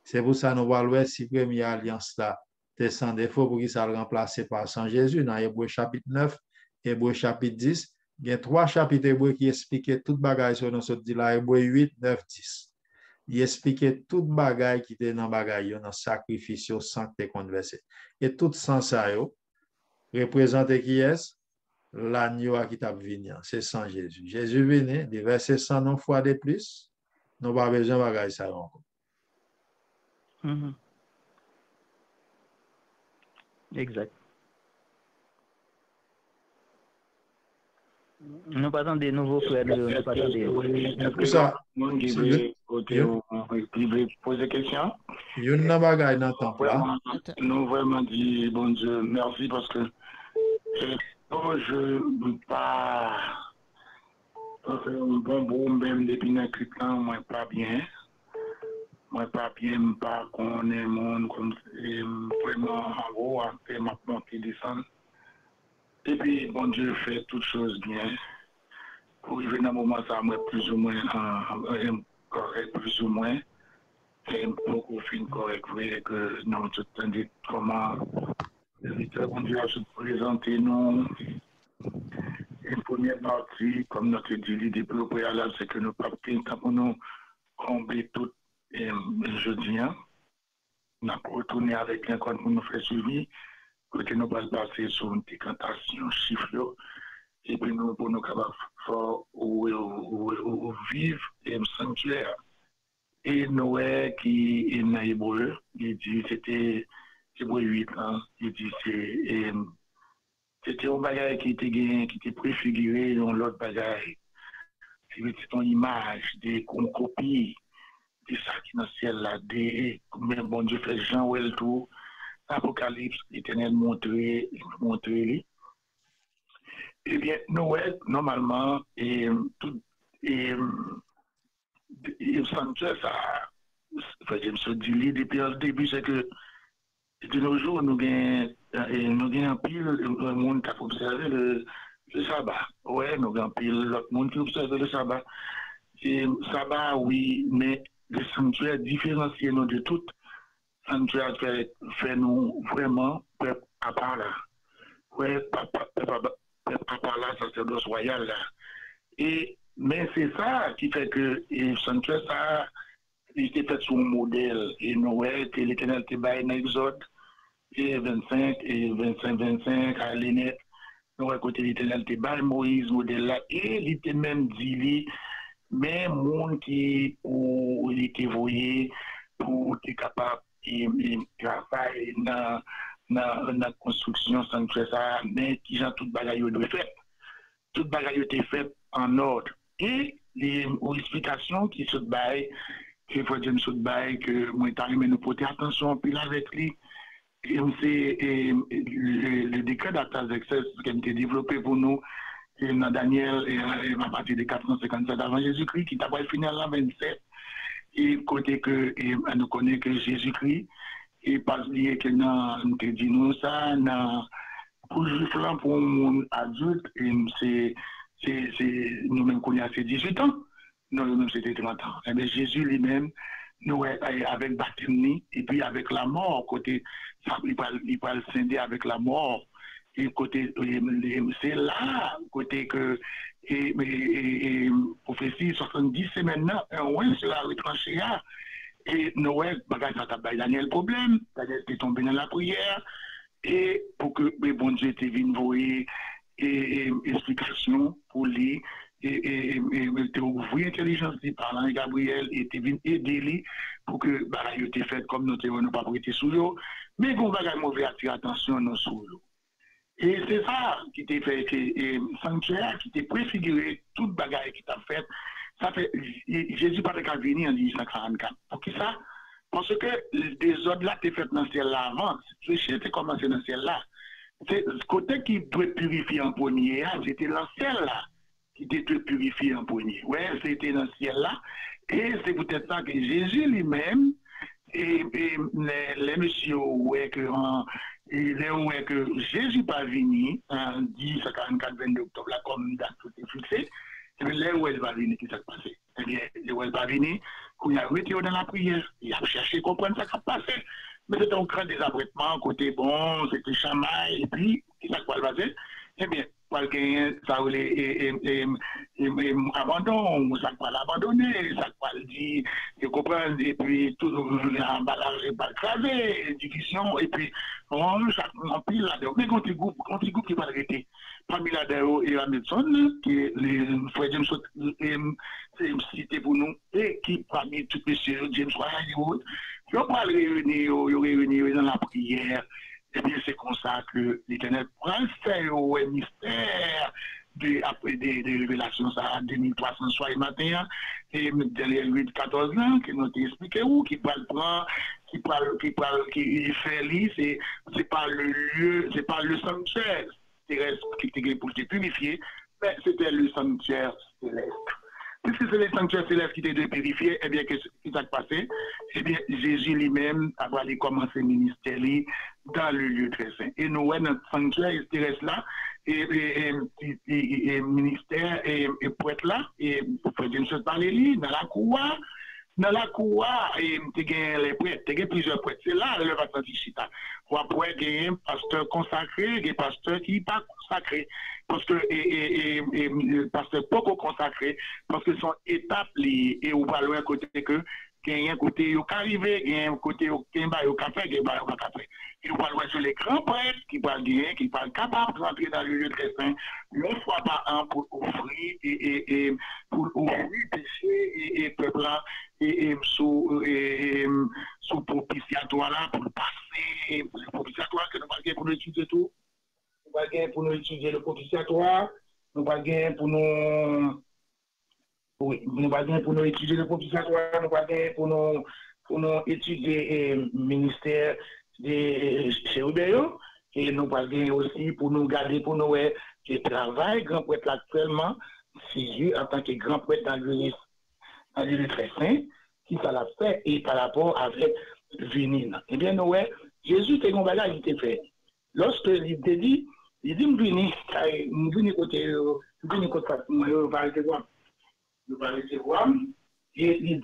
C'est pour ça que nous voyons si première alliance là, c'est sans défaut pour qu'il soit remplacé par Saint Jésus. Dans Hébreu chapitre 9, Hébreu chapitre 10, il y a 3 chapitres Hébreu qui expliquent toute bagaille sur nous dit là, Hébreu 8, 9, 10. Il expliquait toute bagaille qui était dans bagaille, dans sacrifice, sans que tu conversé. Et tout sans ça, représente qui est l'agneau qui t'a venu, c'est sans Jésus. Jésus venu, il verset 100 non fois de plus, nous n'avons pas besoin de bagaille ça encore. Exact. Nous passons des nouveaux frères, nous passons des. Est-ce que ça, qui veut poser question? Il y a une bagaille dans le temps là. Nous vraiment dit, bon Dieu, merci parce que je ne peux pas faire un bon même depuis un clip là, moi pas bien. Moi pas bien, pas qu'on est monde comme vraiment en gros, après ma montée descendre. Et puis, bon Dieu fait toutes choses bien. Pour arriver dans un moment, ça moi plus ou moins correct, plus ou moins. Et beaucoup fin correct, vrai que nous tout dit comment bon Dieu a se présenter nous. Une première partie, comme notre dit, l'idée préalable, c'est que nous ne pouvons pas pour nous combler tout jeudi. On a retourné avec un compte pour nous faire suivi, pour que nous pas passer sur une décantation chiffre, et puis nous pour nous capables de vivre et sanctuaire. Et Noé qui est dans Hébreu, il dit c'était Hébreu 8 ans, il dit c'était un bagage qui était préfiguré dans l'autre bagage. C'était une image, des copies, des ça qui dans le ciel là, des bon Dieu fait Jean ou le tout, Apocalypse, l'Éternel montré. Eh bien, Noël, normalement, et sanctuaire, ça, je me suis dit depuis le début, c'est que de nos jours, nous avons un pile le monde qui a observé le sabbat. Ouais, nous avons un pile l'autre monde qui observe le sabbat. Et sabbat, oui, mais le sanctuaire différencié nous de tout. Sanctuaire fait nous vraiment peuple à part là. Ouais, peuple à part là, sacerdoce royal là. Mais c'est ça qui fait que le sanctuaire, ça, il était fait sur un modèle. Et Noël, que l'Éternel était baillé dans l'Exode, et 25, et 25, à l'Énet, Noël, côté l'Éternel était baillé Moïse, modèle là, et il était même dit, mais monde qui, où il était voyé, pour être capable de travailler dans la construction sanctuaire, ça, mais qui ont tout bagaille de fait. Tout bagaille était fait en ordre. Et les explications qui se baillent, que faut dire se baillent, que moi t'arrive nous porter attention puis avec lui. Et c'est le décret d'Artaxerxès qui a été développé pour nous dans Daniel et à partir de 457 avant Jésus-Christ qui t'a fini en 27 et côté que nous connaît que Jésus-Christ et pas lié que nous te dit nous ça pour juif là pour un adulte c'est nous-mêmes qu'on a fait 18 ans, nous-mêmes c'était 30 ans. Et bien Jésus lui-même, nous avec baptême et puis avec la mort, côté, il va le scinder avec la mort. Et côté, c'est là, côté que, prophétie 70 c'est maintenant, ouais, c'est la retranchée. Et Noël, ça t'a pas Daniel problème, Daniel est tombé dans la prière, et pour que bon Dieu te vienne voyer et explication pour lui et te ouvrir l'intelligence par là Gabriel et te venir aider lui pour que il te fait comme nous pas prêter sous l'eau mais qu'on va mauvais attirer attention non sous l'eau et c'est ça qui t'a fait que sanctuaire qui t'a préfiguré toute bagaille qui t'a fait ça fait Jésus pas qu'à venir en 1844 pour qui ça parce que des ordres là t'es fait dans le ciel là avant tu commencé dans le ciel là. C'est ce côté qui doit purifier en premier, c'était dans le ciel là qui doit purifier en premier. Ouais, c'était dans le ciel là. Et c'est peut-être ça que Jésus lui-même, et les messieurs, ouais, que Jésus pas venu, en 1044, 22 octobre, là, comme date tout est fixé, et bien là où elle va venir, qu'est-ce qui s'est passé? Eh bien, là où elle va venir, quand il a retiré dans la prière, il a cherché à comprendre ce qui s'est passé. Mais c'était un grand désapprêtement, côté bon, c'était chamaille, et puis, qu'est-ce qui va passer? Eh bien, quelqu'un, ça voulait abandon, ça va l'abandonner, ça va le dire, et comprendre, et puis tout l'emballage va craser, division, et puis, ça remplit là-dedans. Mais quand tu groupe qui va l'arrêter, parmi là-dedans, et la médecine, qui les frères James cité pour nous, et qui parmi tous les messieurs, James Ryan et autres, ils vont pas réunir dans la prière. Et bien, c'est comme ça que l'Éternel prend le faire au mystère après des révélations, ça, 2300 soirs et matin, et derrière lui de 14 ans, qui nous expliqué où, qui parle prendre, qui fait lui, c'est pas le lieu, c'est pas le sanctuaire terrestre qui était pour te purifier, mais c'était le sanctuaire céleste. Puisque c'est le sanctuaire céleste qui était de purifier, eh bien, qu'est-ce qui s'est passé? Eh bien, Jésus lui-même a commencé le ministère dans le lieu très saint. Et nous, notre sanctuaire terrestre là, et ministère, et pour être là, et pour faire une chose parler, dans la cour, et tu gagnes les prêtres, tu gagnes plusieurs prêtres. C'est là le Vatantichita. Ou après, tu gagnes un pasteur consacré, des pasteurs qui ne sont pas consacrés. Parce que, et pasteur pas consacré, parce que sont étapes liées, et on va loin côté que, il y a un côté où arrivé, il y a un côté où il y a un fait, il y a un fait. Et on va loin sur les grands prêtres qui parlent bien, qui parlent capables d'entrer dans le lieu très saint, une fois par an pour offrir, et pour offrir péché, et peuple là, et sous propitiatoire là, pour passer, le propitiatoire que nous avons pour nous étudier tout. Nous pas gagner pour nous étudier le propitiatoire, nous pas gagner pour nous pas gagner pour nous étudier le propitiatoire, nous pas gagner pour nous étudier le ministère de chez Rubéo, Et nous pas gagner aussi pour nous garder, pour nous qui travail, grand prêtre actuellement, Jésus en tant que grand prêtre dans le lieu très saint, qui ça l'a fait, et par rapport avec venir. Eh bien, nous, Jésus, c'est un bagage qui était fait. Lorsque il te dit, il dit, je viens côté, je vais recevoir, et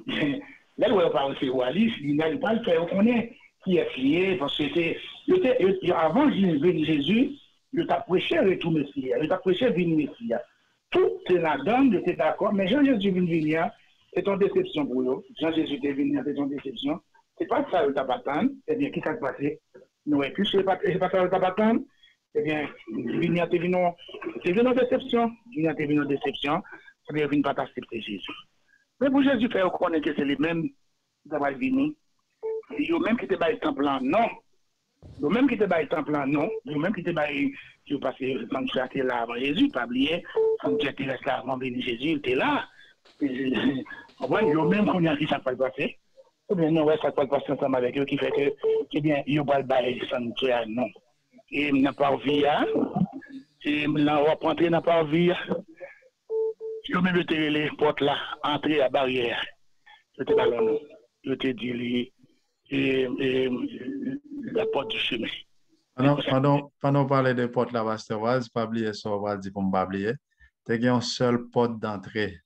là, où on va recevoir, il n'a pas le faire, on connaît qui est fier, parce que avant Jésus, il t'a prêché retour Messie, il t'a prêché venir Messie. Tout est là-dedans, il était d'accord, mais Jean-Jésus vient venir, c'est une déception pour eux. Jean-Jésus est venu, c'est une déception. C'est pas ça le tabac, eh bien, qui s'est passé? Nous, et puis, c'est pas ça le tabac, eh bien, venir c'est une déception. Venir c'est une déception, eh bien, il ne pas accepter Jésus. Mais pour Jésus, faire connaître que c'est les mêmes qui vont venir. Ils même qui te baillent le temple non. Ils même qui te baillent le temple non. Ils même qui te baillent, parce que le sanctuaire était là avant Jésus, pas oublier, le sanctuaire était là avant venir Jésus, il était là. Ils même qu'on a dit ça pas le passer. Ou bien non, ça pas le passer ensemble avec eux qui fait que, eh bien, ils vont bailler le sanctuaire non. Et n'a pas envie, et là, on va entrer n'a pas envie. Ils même été les portes là, entrer à barrière. Je te ballonne. Je te dis, la porte du chemin. Pendant parler de porte là, pasteur Waz, pas oublier ça, on va dire pour ne pas oublier. Tu as une seule porte d'entrée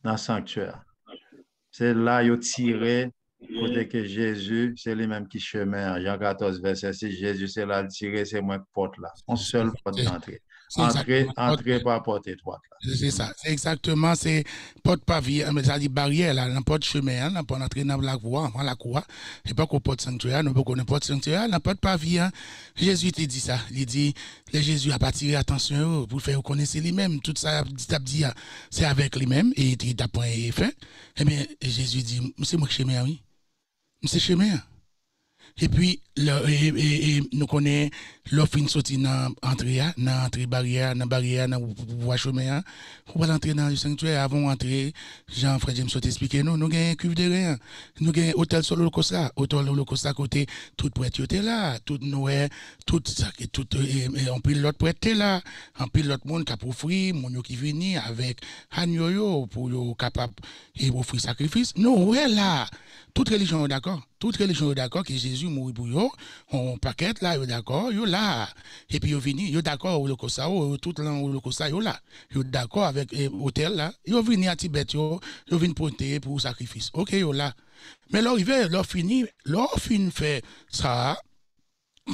dans le sanctuaire. C'est là qu'ils tiré, côté que Jésus, c'est lui-même qui chemin. Jean 14, verset 6, Jésus, c'est là le tiré, c'est moi qui porte là. Une seule porte d'entrée. Entrer par porte étroite. C'est ça, c'est exactement, c'est porte pavillon, mais ça dit barrière, là, la porte chemin, là, pour entrer dans la voie, avant la cour, et pas qu'on porte sanctuaire, nous pas porte sanctuaire, la porte pavillon. Jésus te dit ça, il dit, le Jésus a pas tiré attention pour faire connaître lui-même, tout ça, dit, c'est avec lui-même, et il t'a point fait. Eh bien, Jésus dit, c'est moi qui chemin, oui. C'est chemin. Et puis, nous connaissons l'offre sortie dans l'entrée barrière, dans voie chemin, pour entrer dans le sanctuaire, avant d'entrer, Jean-Frère James a expliqué, nous avons une cuve de rien, nous avons un hôtel sur l'Holocosta, côté, tout prêtre était là, tout Noël, tout ça, on pile l'autre prêtre là, on pile l'autre monde qui a offert, mon qui vient avec Hanyoyo pour capable d'offrir sacrifice. Non, ouais là, toute religion est d'accord. Toute religion est d'accord que Jésus mourit pour eux. On paquette là, ils d'accord, ils là. Et puis ils viennent, ils d'accord au Holocosta, tout l'Holocosta, ils là. Ils d'accord avec l'hôtel là. Ils viennent à Tibet, ils viennent porter pour sacrifice. OK, ils là. Mais là, leur fini fait ça.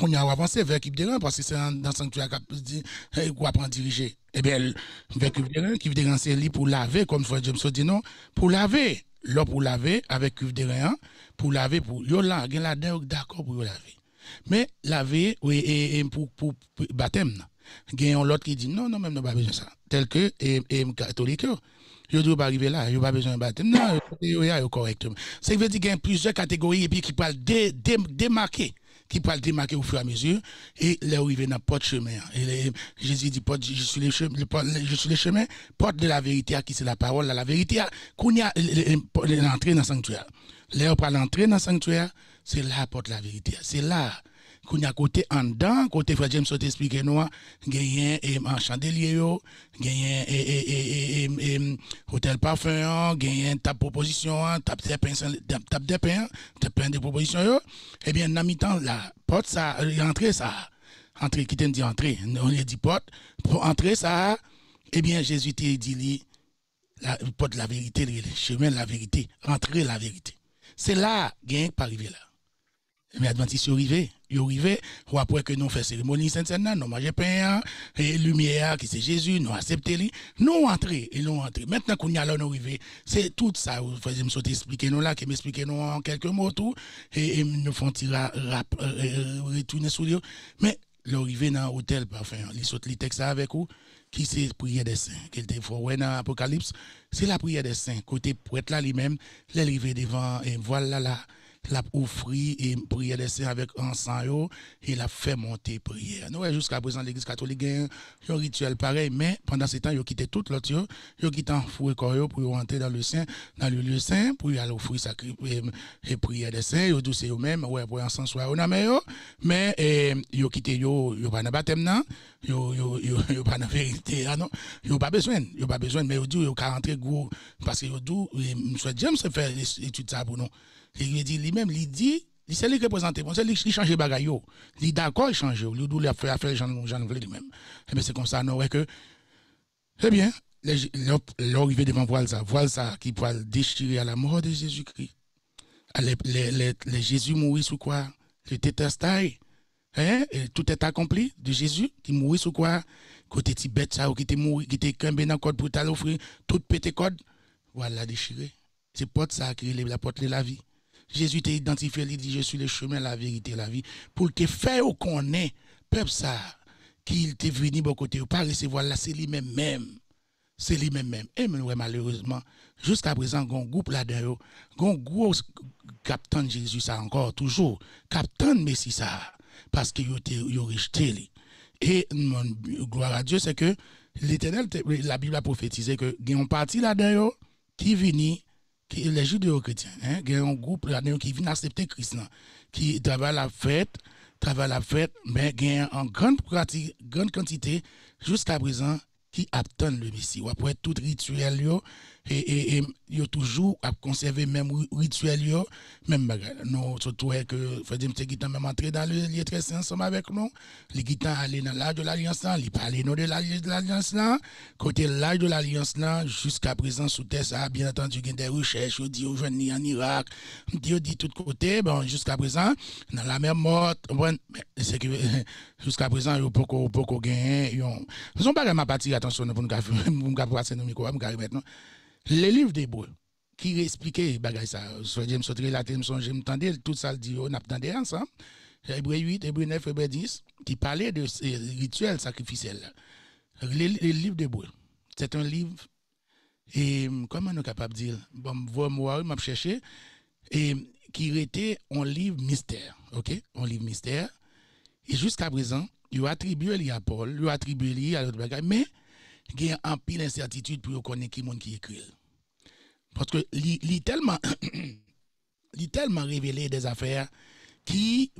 On a avancé vers l'équipe de rang parce que c'est dans le sanctuaire qu'on apprend à diriger. Eh bien, vers l'équipe de rang, l'équipe de rang, c'est lui pour laver, comme Frère James dit non, pour laver. Là, pour laver, avec cuve de rien, pour laver, pour yo là, gen la d'accord pour laver. Mais laver, oui, et pour baptême, gen l'autre qui dit non, même n'a pas besoin de ça. Tel que, catholique, yo doit pas arriver là, yo pas besoin de baptême. Non, yo correctement. Ça veut dire qu'il y a plusieurs catégories et puis qui parlent démarquer. Qui parle démarquer au fur et à mesure, et là arrivé dans porte chemin. Et Jésus dit, je suis le chemin, porte de la vérité, qui c'est la parole, la vérité, qu'on y a l'entrée dans le sanctuaire. Là, on parle l'entrée dans le sanctuaire, c'est là porte la vérité. C'est là qu'on y a côté en dedans, côté Frère James a expliqué nous, gagné un chandelier, gagné hôtel parfum, gagné table proposition, table de pain de proposition. Eh bien, dans mi-temps, la porte, ça, entrer ça, entrer, qui t'a dit entrer, on a dit porte, pour entrer ça, eh bien, Jésus t'a dit, la porte de la vérité, le chemin de la vérité, entrer la vérité. C'est là, gain pas arrivé là. Mais Adventiste, ils arrivent, ou après que nous faisons cérémonie Sainte-Sainte, nous mangeons pain, et lumière, qui c'est Jésus, nous acceptons, nous entrons, et nous entrons. Maintenant qu'on y a là, nous arrivons, c'est tout ça, vous faites me expliquer nous là, qui m'expliquez nous en quelques mots tout, et nous font retourner sur eux. Mais l'arrivée dans l'hôtel, parfum, ils sautent les textes avec vous, qui c'est prière des saints, qu'il te faut dans l'Apocalypse, c'est la prière des saints, côté prêtre là lui-même, l'arrivée devant, et voilà là. l'a offert et prière des saints avec encens et l'a fait monter prière. Nous jusqu'à présent l'église catholique a un rituel pareil, mais pendant ce temps, ils ont quitté tout l'autre, ils ont quitté fouet corps pour rentrer dans le lieu saint pour aller offrir et prière des saints, ils ont dit eux-mêmes ouais pour encens soit mais ils ont quitté yo pas dans baptême non, yo pas dans vérité non, yo pas besoin, mais ils dit yo ka rentrer gros parce que yo dit monsieur James fait étude ça pour nous. Il dit lui-même, il dit, c'est lui qui représente, c'est lui qui change les bagages. Il est d'accord, il change, il doit faire Jean lui-même. Et bien c'est comme ça, non, que, eh bien, l'arrivée devant voile ça qui peut déchirer à la mort de Jésus-Christ. Les Jésus mourit sous quoi? Le tétestai, hein? Et tout est accompli de Jésus qui mourit sous quoi? Côté Tibet, ça, qui était mort, qui était cambé dans le code pour t'offrir, tout pété code, voilà déchiré. C'est porte ça qui est la porte de la vie. Jésus t'a identifié, il dit, je suis le chemin, la vérité, la vie. Pour te faire qu'on est, peuple ça, qu'il t'est venu de côté, ou pas recevoir là, c'est lui-même. C'est lui-même. Et malheureusement, jusqu'à présent, il y a un groupe là-dedans, il y a un gros capitaine de Jésus, ça encore, toujours. Capitaine Messie, ça. Parce qu'il a rejeté. Et gloire à Dieu, c'est que l'Éternel, la Bible a prophétisé que il y a une partie là-dedans qui vient. Les judéo-chrétiens, il y a un groupe qui vient accepter Christ, qui travaille la fête, mais il y a en grande quantité, jusqu'à présent, qui attendent le Messie. Après tout rituel, et il y a toujours à conserver même rituel, même bagarre. Nous, surtout que Frère Guitan même entrer dans le lieu très saint ensemble avec nous. Les Guitan aller dans l'âge de l'Alliance, il parlait de l'âge de l'Alliance, côté l'âge de l'Alliance, jusqu'à présent, sous terre, ça a bien entendu, il y a des recherches, il dit aux jeunes en Irak, il dit tout côté, bon, jusqu'à présent, dans la même mort, c'est que jusqu'à présent, il n'y a pas de gain. Nous sommes pas partir attention pour nous passer nos micros, maintenant. Les livres d'Hébreu qui expliquaient ça, soit James Sautré, la j'entendais tout ça, le dit, on attendait ensemble. Hébreu 8, Hébreu 9, Hébreu 10, qui parlait de ces rituels sacrificiels. Les livres d'Hébreu, c'est un livre, et comment on est capable de dire, bon, moi, je cherché, et qui était un livre mystère, ok? Un livre mystère. Et jusqu'à présent, il a attribué à Paul, il a attribué à l'autre bagage, mais il y a un pile d'incertitude pour connaître qui monde qui écrit. Parce que il tellement révélé des affaires qui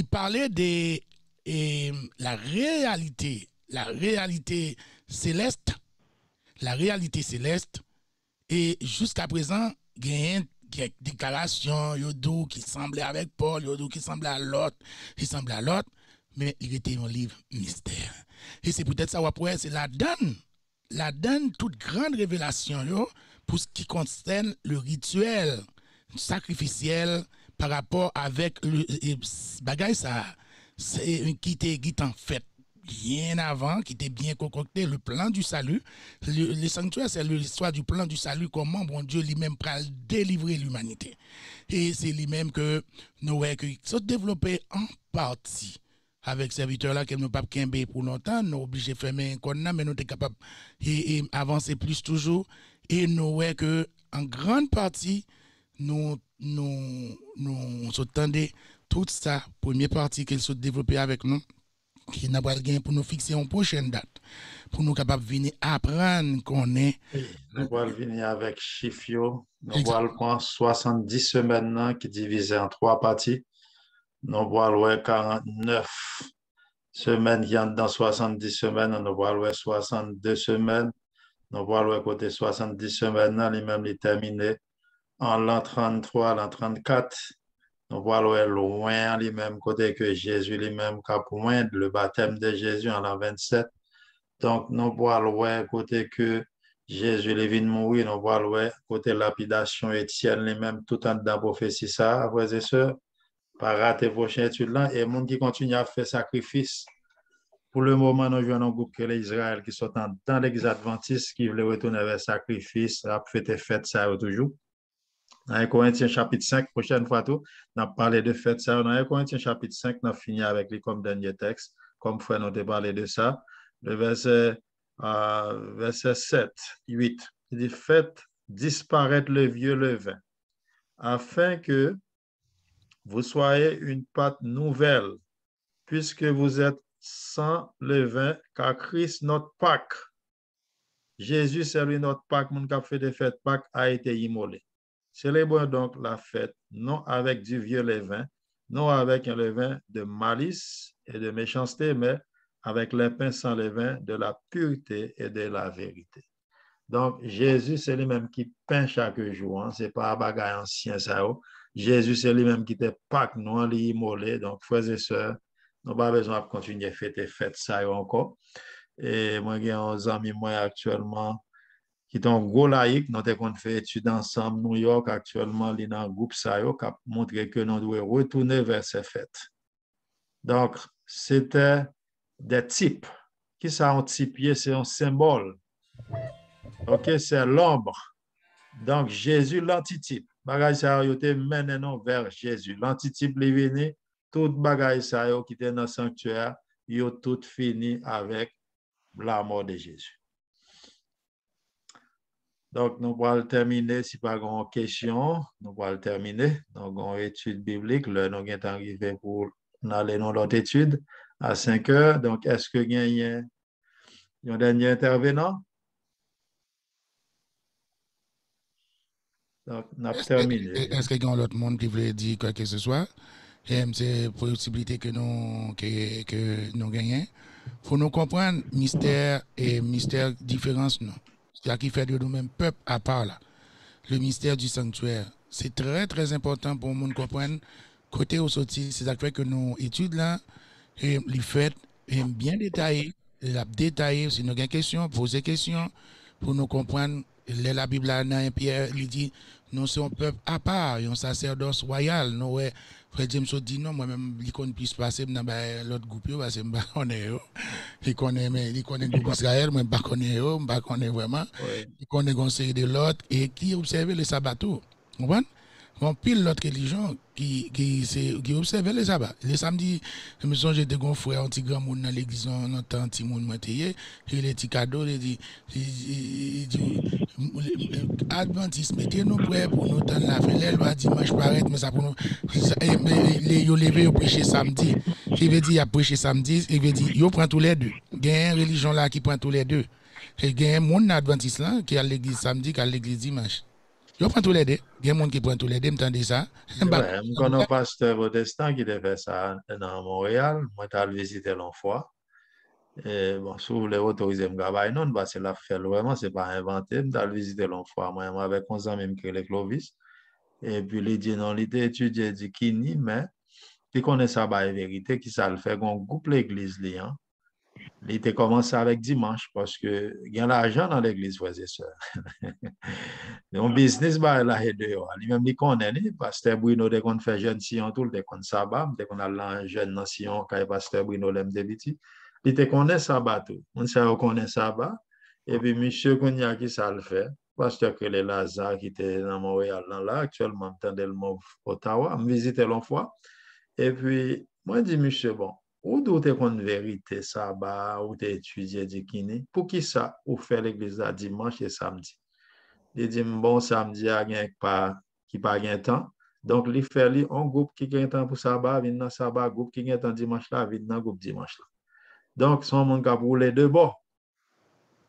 parlaient de la réalité céleste, et jusqu'à présent, il y a une déclaration qui semblait avec Paul, qui semblait à l'autre, mais il était un livre mystère. Et c'est peut-être ça, c'est la donne toute grande révélation pour ce qui concerne le rituel sacrificiel par rapport avec le bagage ça, qui était en fait bien avant, qui était bien concocté, le plan du salut. Le sanctuaire, c'est l'histoire du plan du salut, comment bon Dieu lui-même va délivrer l'humanité. Et c'est lui-même que nous avons développé en partie avec serviteurs là qui nous pas kembe pour longtemps, nous obligés de fermer un code mais nous sommes capables et avancer plus toujours et nous voyons que en grande partie nous s'attendait toute ça première partie qu'elle se développer avec nous qui n'a pas gain pour nous fixer une prochaine date pour nous capables venir apprendre qu'on est nous allons venir avec chiffre nous allons prendre 70 semaines qui divisé en 3 parties. Nous allons 49 semaines qui entrent dans 70 semaines, nous allons 62 semaines, nous allons côté 70 semaines, les mêmes les terminés en l'an 33, l'an 34, nous allons loin les mêmes côté que Jésus, les mêmes qu'à point le baptême de Jésus en l'an 27. Donc, nous allons côté que Jésus est venu mourir, nous allons côté lapidation Étienne, les mêmes tout en dedans prophétie ça, frères et sœurs. Pas rater prochaine étude là et monde qui continue à faire sacrifice. Pour le moment, nous jouons un groupe que les Israël qui sont dans l'église adventiste qui veulent retourner vers le sacrifice, à fête ça toujours. Dans 1 Corinthiens chapitre 5, prochaine fois tout, on a parlé de fête ça. Dans 1 Corinthiens chapitre 5, on a fini avec lui comme dernier texte, comme frère nous a parlé de ça. Le verset 7, 8, il dit faites disparaître le vieux levain afin que vous soyez une pâte nouvelle, puisque vous êtes sans levain, car Christ, notre Pâque, Jésus, c'est lui notre Pâque, mon qui a fait des fêtes Pâques, a été immolé. Célébrons donc la fête, non avec du vieux levain, non avec un levain de malice et de méchanceté, mais avec les pains sans levain de la pureté et de la vérité. Donc, Jésus, c'est lui-même qui peint chaque jour. Hein? Ce n'est pas un bagage ancien, ça. Jésus, c'est lui-même qui était Pâques, non, immolé. Donc, frères et sœurs, nous n'avons pas besoin de continuer à fêter ça encore. Et moi, j'ai un ami, moi, actuellement, qui est un gros laïc, nous avons fait études ensemble, New York, actuellement, il est dans un groupe ça, qui a montré que nous devons retourner vers ces fêtes. Donc, c'était des types. Qui ça, un type? C'est un symbole. OK, c'est l'ombre. Donc, Jésus, l'antitype. Bagay ça, yo te mène vers Jésus. L'antitype, il est venu, tout bagay ça, qui était dans le sanctuaire, yo tout fini avec la mort de Jésus. Donc, nous allons terminer, si pas de questions, nous allons terminer. Donc, on étude biblique, là, nous sommes arrivés pour aller dans l'autre étude à 5 heures. Donc, est-ce que il y a un dernier intervenant? Donc, on a terminé. Est-ce qu'il y a l'autre monde qui voulait dire quoi que ce soit? C'est une possibilité que nous gagnons. Il faut nous comprendre mystère et mystère différence. C'est-à-dire qui fait de nous-mêmes peuple à part là. Le mystère du sanctuaire. C'est très, très important pour nous comprendre côté au sorti. C'est ça que nous étudions là. Et les faits bien détaillés. La détaillé. Si nous avons des questions, poser des questions pour nous comprendre. La Bible là, Pierre, il dit, nous sommes un peuple à part, un sacerdoce royal. Nous, Frère James dit non, moi-même, il connaît plus passer dans l'autre groupe, parce que je ne connais pas. Il connaît le groupe Israël, moi, je ne connais pas vraiment. Il connaît le conseil de l'autre et qui observe le sabbat. Vous comprenez? On pile l'autre religion qui observe les sabbats. Le samedi, je me souviens de mon frère, un petit grand monde dans l'église, un petit monde monté, et les petits cadeaux, il dit, Adventiste, mettez-nous prêts pour nous donner la fin. Les lois dimanche paraît, mais ça pour nous. Les levé, ils prêchent samedi. Il veut dire, il a prêché samedi, il veut dire, il prend tous les deux. Il y a une religion là qui prend tous les deux. Et il y a un monde adventiste là qui est à l'église samedi, qui est à l'église dimanche. Je prends tous les deux. Il y a des gens qui prennent tous les deux, m'entendez ça? Je connais un pasteur protestant qui a fait ça dans Montréal. Moi, j'ai visité l'une fois. Et bon, si vous voulez autoriser me travailler, non, parce que la fait vraiment, c'est pas inventé. J'ai visité l'une fois. Moi, avec 11 ans, même que les Clovis. Et puis, il dit non, il était étudié, il dit Kini, mais il connaît ça, la vérité, qui ça le fait, qu'on coupe l'église, liant. Il était commencé avec dimanche parce que il y a l'argent dans l'église, frères et sœurs. Un business, là, et dehors. Lui-même, il connaît, pasteur Bruno, dès qu'on fait jeune Sion, tout, dès qu'on sabbat, dès qu'on a un jeune dans Sion, quand pasteur Bruno l'aime de petit, il te connaît sabbat tout. On sait qu'on connaît sabbat. Et puis, monsieur Kounia, qui ça le fait, pasteur que les Lazare, qui était dans Montréal, là, actuellement, dans le mot Ottawa, me visiter l'une fois. Et puis, moi, je dis, monsieur, bon, ou doute qu'on vérité sabbat, ou t'es étudié du Kini, pour qui ça, ou fait l'église à dimanche et samedi. Il dit, bon, samedi, il n'y a pas qui pas gain temps. Donc, il fait un groupe qui gagne temps pour sabbat, vient dans sabbat, groupe qui gagne temps dimanche là, vient dans groupe dimanche là. Donc, son monde qui a pour les deux bords.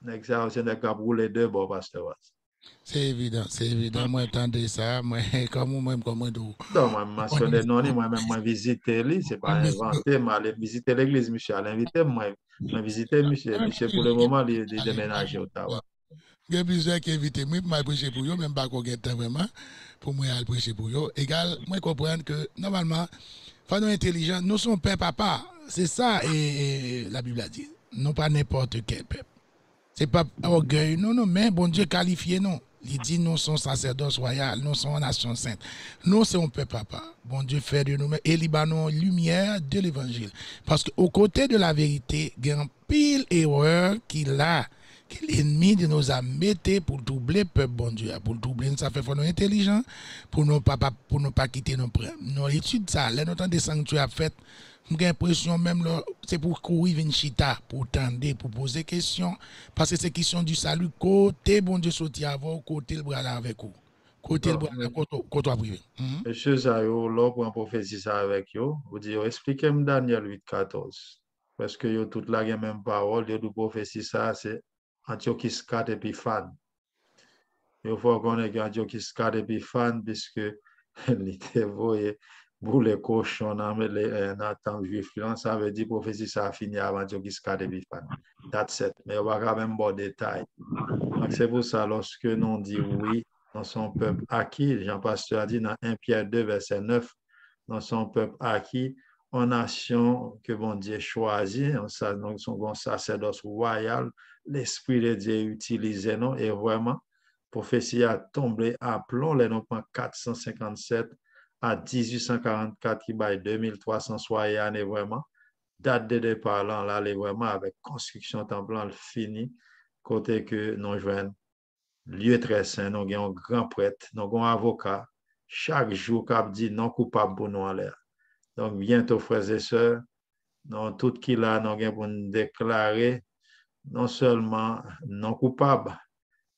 L'exercice n'est qu'à pour les deux bords, pasteur. C'est évident. Moi, j'entendais ça. Moi, comme d'où. Non, moi, mentionné non, moi-même, moi, visiter lui, c'est pas inventé. Moi, aller visiter l'église, monsieur, à l'inviter, moi, visiter monsieur. Monsieur, pour le moment, il déménage au Ottawa. Il y a plusieurs qui invitent moi, pour prêcher pour eux, même pas qu'on ait temps vraiment, pour moi, aller prêcher pour eux. Égal, moi, comprendre que, normalement, faut nous intelligents, nous sommes peuple papa. C'est ça, et la Bible a dit. Non pas n'importe quel peuple. C'est pas orgueil, non, mais bon Dieu qualifié, non. Il dit, nous sommes sacerdoce royal, nous sommes nation sainte. Nous sommes peuple papa. Bon Dieu fait de nous, et Libanon, lumière de l'évangile. Parce qu'au côté de la vérité, il y a un pile erreur qu'il a, que l'ennemi de nos a metté pour doubler peuple, bon Dieu. Pour doubler, ça fait faut nous intelligents, pour ne pas quitter nos prêts. Nos études, ça, là, nous temps des sanctuaires faites. J'ai l'impression même c'est pour courir une chita, pour tendre, pour poser des questions. Parce que c'est question du salut, côté bon Dieu sorti avant, côté le bras là avec vous. côté le côté privé. Monsieur Zayo, là, pour en prophétie ça avec vous, vous dites, expliquez-moi Daniel 8:14. Parce que yo toute la même parole, yo du prophétie ça, c'est Antiochus 4 Épiphanes. Il faut qu'on ait Antiochus 4 Épiphanes, puisque l'été voyé pour les cochons dans le temps juif, ça veut dire prophétie ça a fini avant Antiochus 4 Épiphanes. That's it. Mais on va quand même bon détail. Donc c'est pour ça, lorsque nous dit oui, dans son peuple acquis, Jean-Pasteur a dit dans 1 Pierre 2, verset 9, dans son peuple acquis, en nation que bon Dieu choisit, donc son sacerdoce royal, l'Esprit de Dieu utilisé, non, et vraiment, prophétie a tombé à plomb, les noms 457 à 1844, qui baille 2300 soyez année vraiment, date de départ là, là, vraiment avec construction temple, fini, côté que nous joignons lieu très saint, nous avons un grand prêtre, nous avons un avocat, chaque jour qui dit non coupable pour nous en l'air. Donc, bientôt, frères et sœurs, dans tout qui là, nous avons pour nous déclarer non seulement non coupable,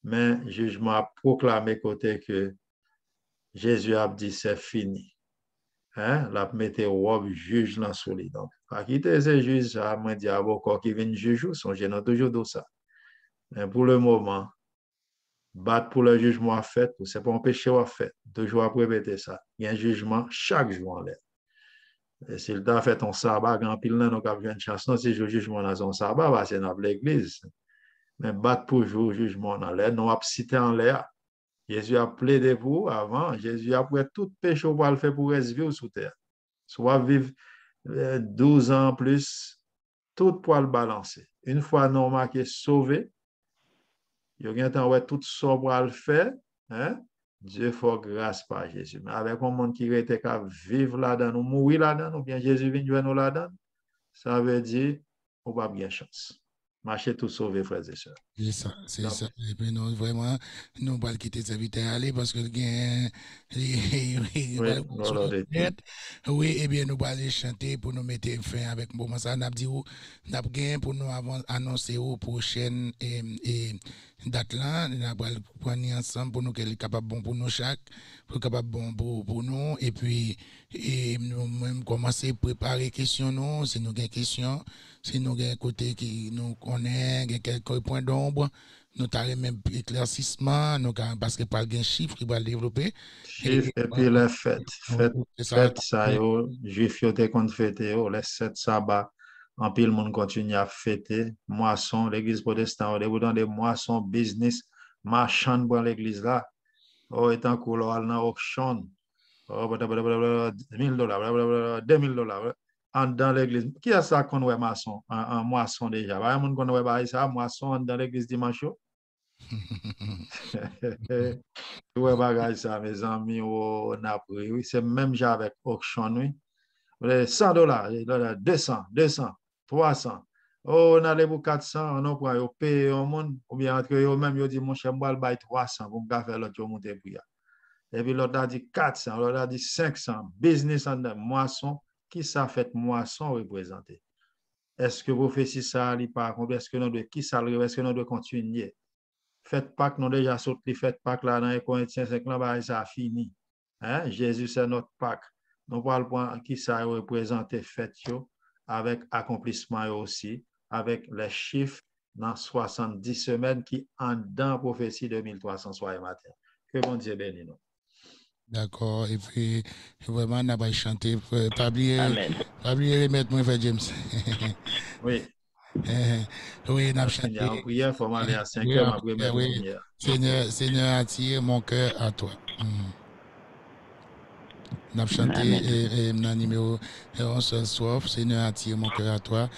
mais jugement proclamé côté que Jésus a dit c'est fini. Hein? La météo juge dans solide. Donc, pas quitter ces juges, ça m'a dit avocat qui vient juger, sont gênants toujours de ça. Mais pour le moment, battre pour le jugement fait, c'est pas un péché à fait. Toujours à répéter ça. Il y a un jugement chaque jour en l'air. Et s'il t'a fait ton sabbat, quand pile là, nous avons une chance, non, si je jugement dans son sabbat, c'est dans l'église. Mais battre pour jour jugement en l'air, nous avons cité en l'air. Jésus a plaidé pour avant, Jésus a pris tout péché pour le faire pour rester vivre sous terre. Soit vivre 12 ans plus, tout pour le balancer. Une fois nous marqué sauvé, il y a un temps où tout ça pour le faire, hein? Dieu fait grâce par Jésus. Mais avec un monde qui était qu'à vivre là-dedans, ou mourir là-dedans, ou bien Jésus vient jouer nous là-dedans, ça veut dire qu'on n'a pas bien chance. Marcher tout sauvé, frères et sœurs. C'est ça, c'est ça. Et puis nous, vraiment, nous ne pouvons pas quitter ce vite aller parce que oui, et bien nous allons aller chanter pour nous mettre fin avec un moment. Ça, nous avons dit, nous avons pour nous annoncer aux prochaines date là, nous allons prendre ensemble pour nous qu'elle est capable bon pour nous chaque, pour capable bon pour nous et puis nous même commencer à préparer questions nous, si nous avons des questions, si nous avons un côté qui nous connaît, quelques points d'ombre, nous avons même éclaircissement, nous parce que par un chiffre qui va développer. Chiffre et puis les fêtes, ça yo, juif yo te kon fêter yo, les 7 sabbats. En pile, le monde continue à fêter, moisson, l'église protestante, on des moissons, business, marchand dans l'église là. Oh, étant cool, on a une auction. Oh, $1,000, $2,000. Dans l'église. Qui a ça qu'on voit maçon? En moisson déjà. Il y a monde qu'on voit ça, moisson dans l'église dimanche. Tu vois, bagage ça, mes amis, on a pris. Oui, c'est même déjà avec auction, oui. $100, 200, 300. Oh, on a les 400, on prend, on paye au monde, ou bien entre eux même, ils disent, mon cher, moi, je 300 pour me faire l'autre, monter pour y. Et puis l'autre a dit 400, l'autre a dit 500. Business en moisson, qui ça fait moisson représenter? Est-ce que vous faites ça, est-ce que nous devons, qui ça, est-ce que nous devons continuer? Faites pas que nous déjà sauté, faites pas que là dans les Corinthiens 5 là, ça a fini. Hein? Jésus, c'est notre Pâques. Nous parlons qui ça représente fête avec accomplissement aussi, avec les chiffres dans 70 semaines qui en dans prophétie de 1300 soirées matin. Que bon Dieu bénisse nous. D'accord, et puis vraiment, on va chanter. Pas oublier remettre mon frère James. Oui. Oui, on a chanté. En prière, il faut aller à 5 heures après mettre prière. Seigneur, attire mon cœur à toi. On a chanté dans le numéro 11 soir, Seigneur, attire mon cœur à toi.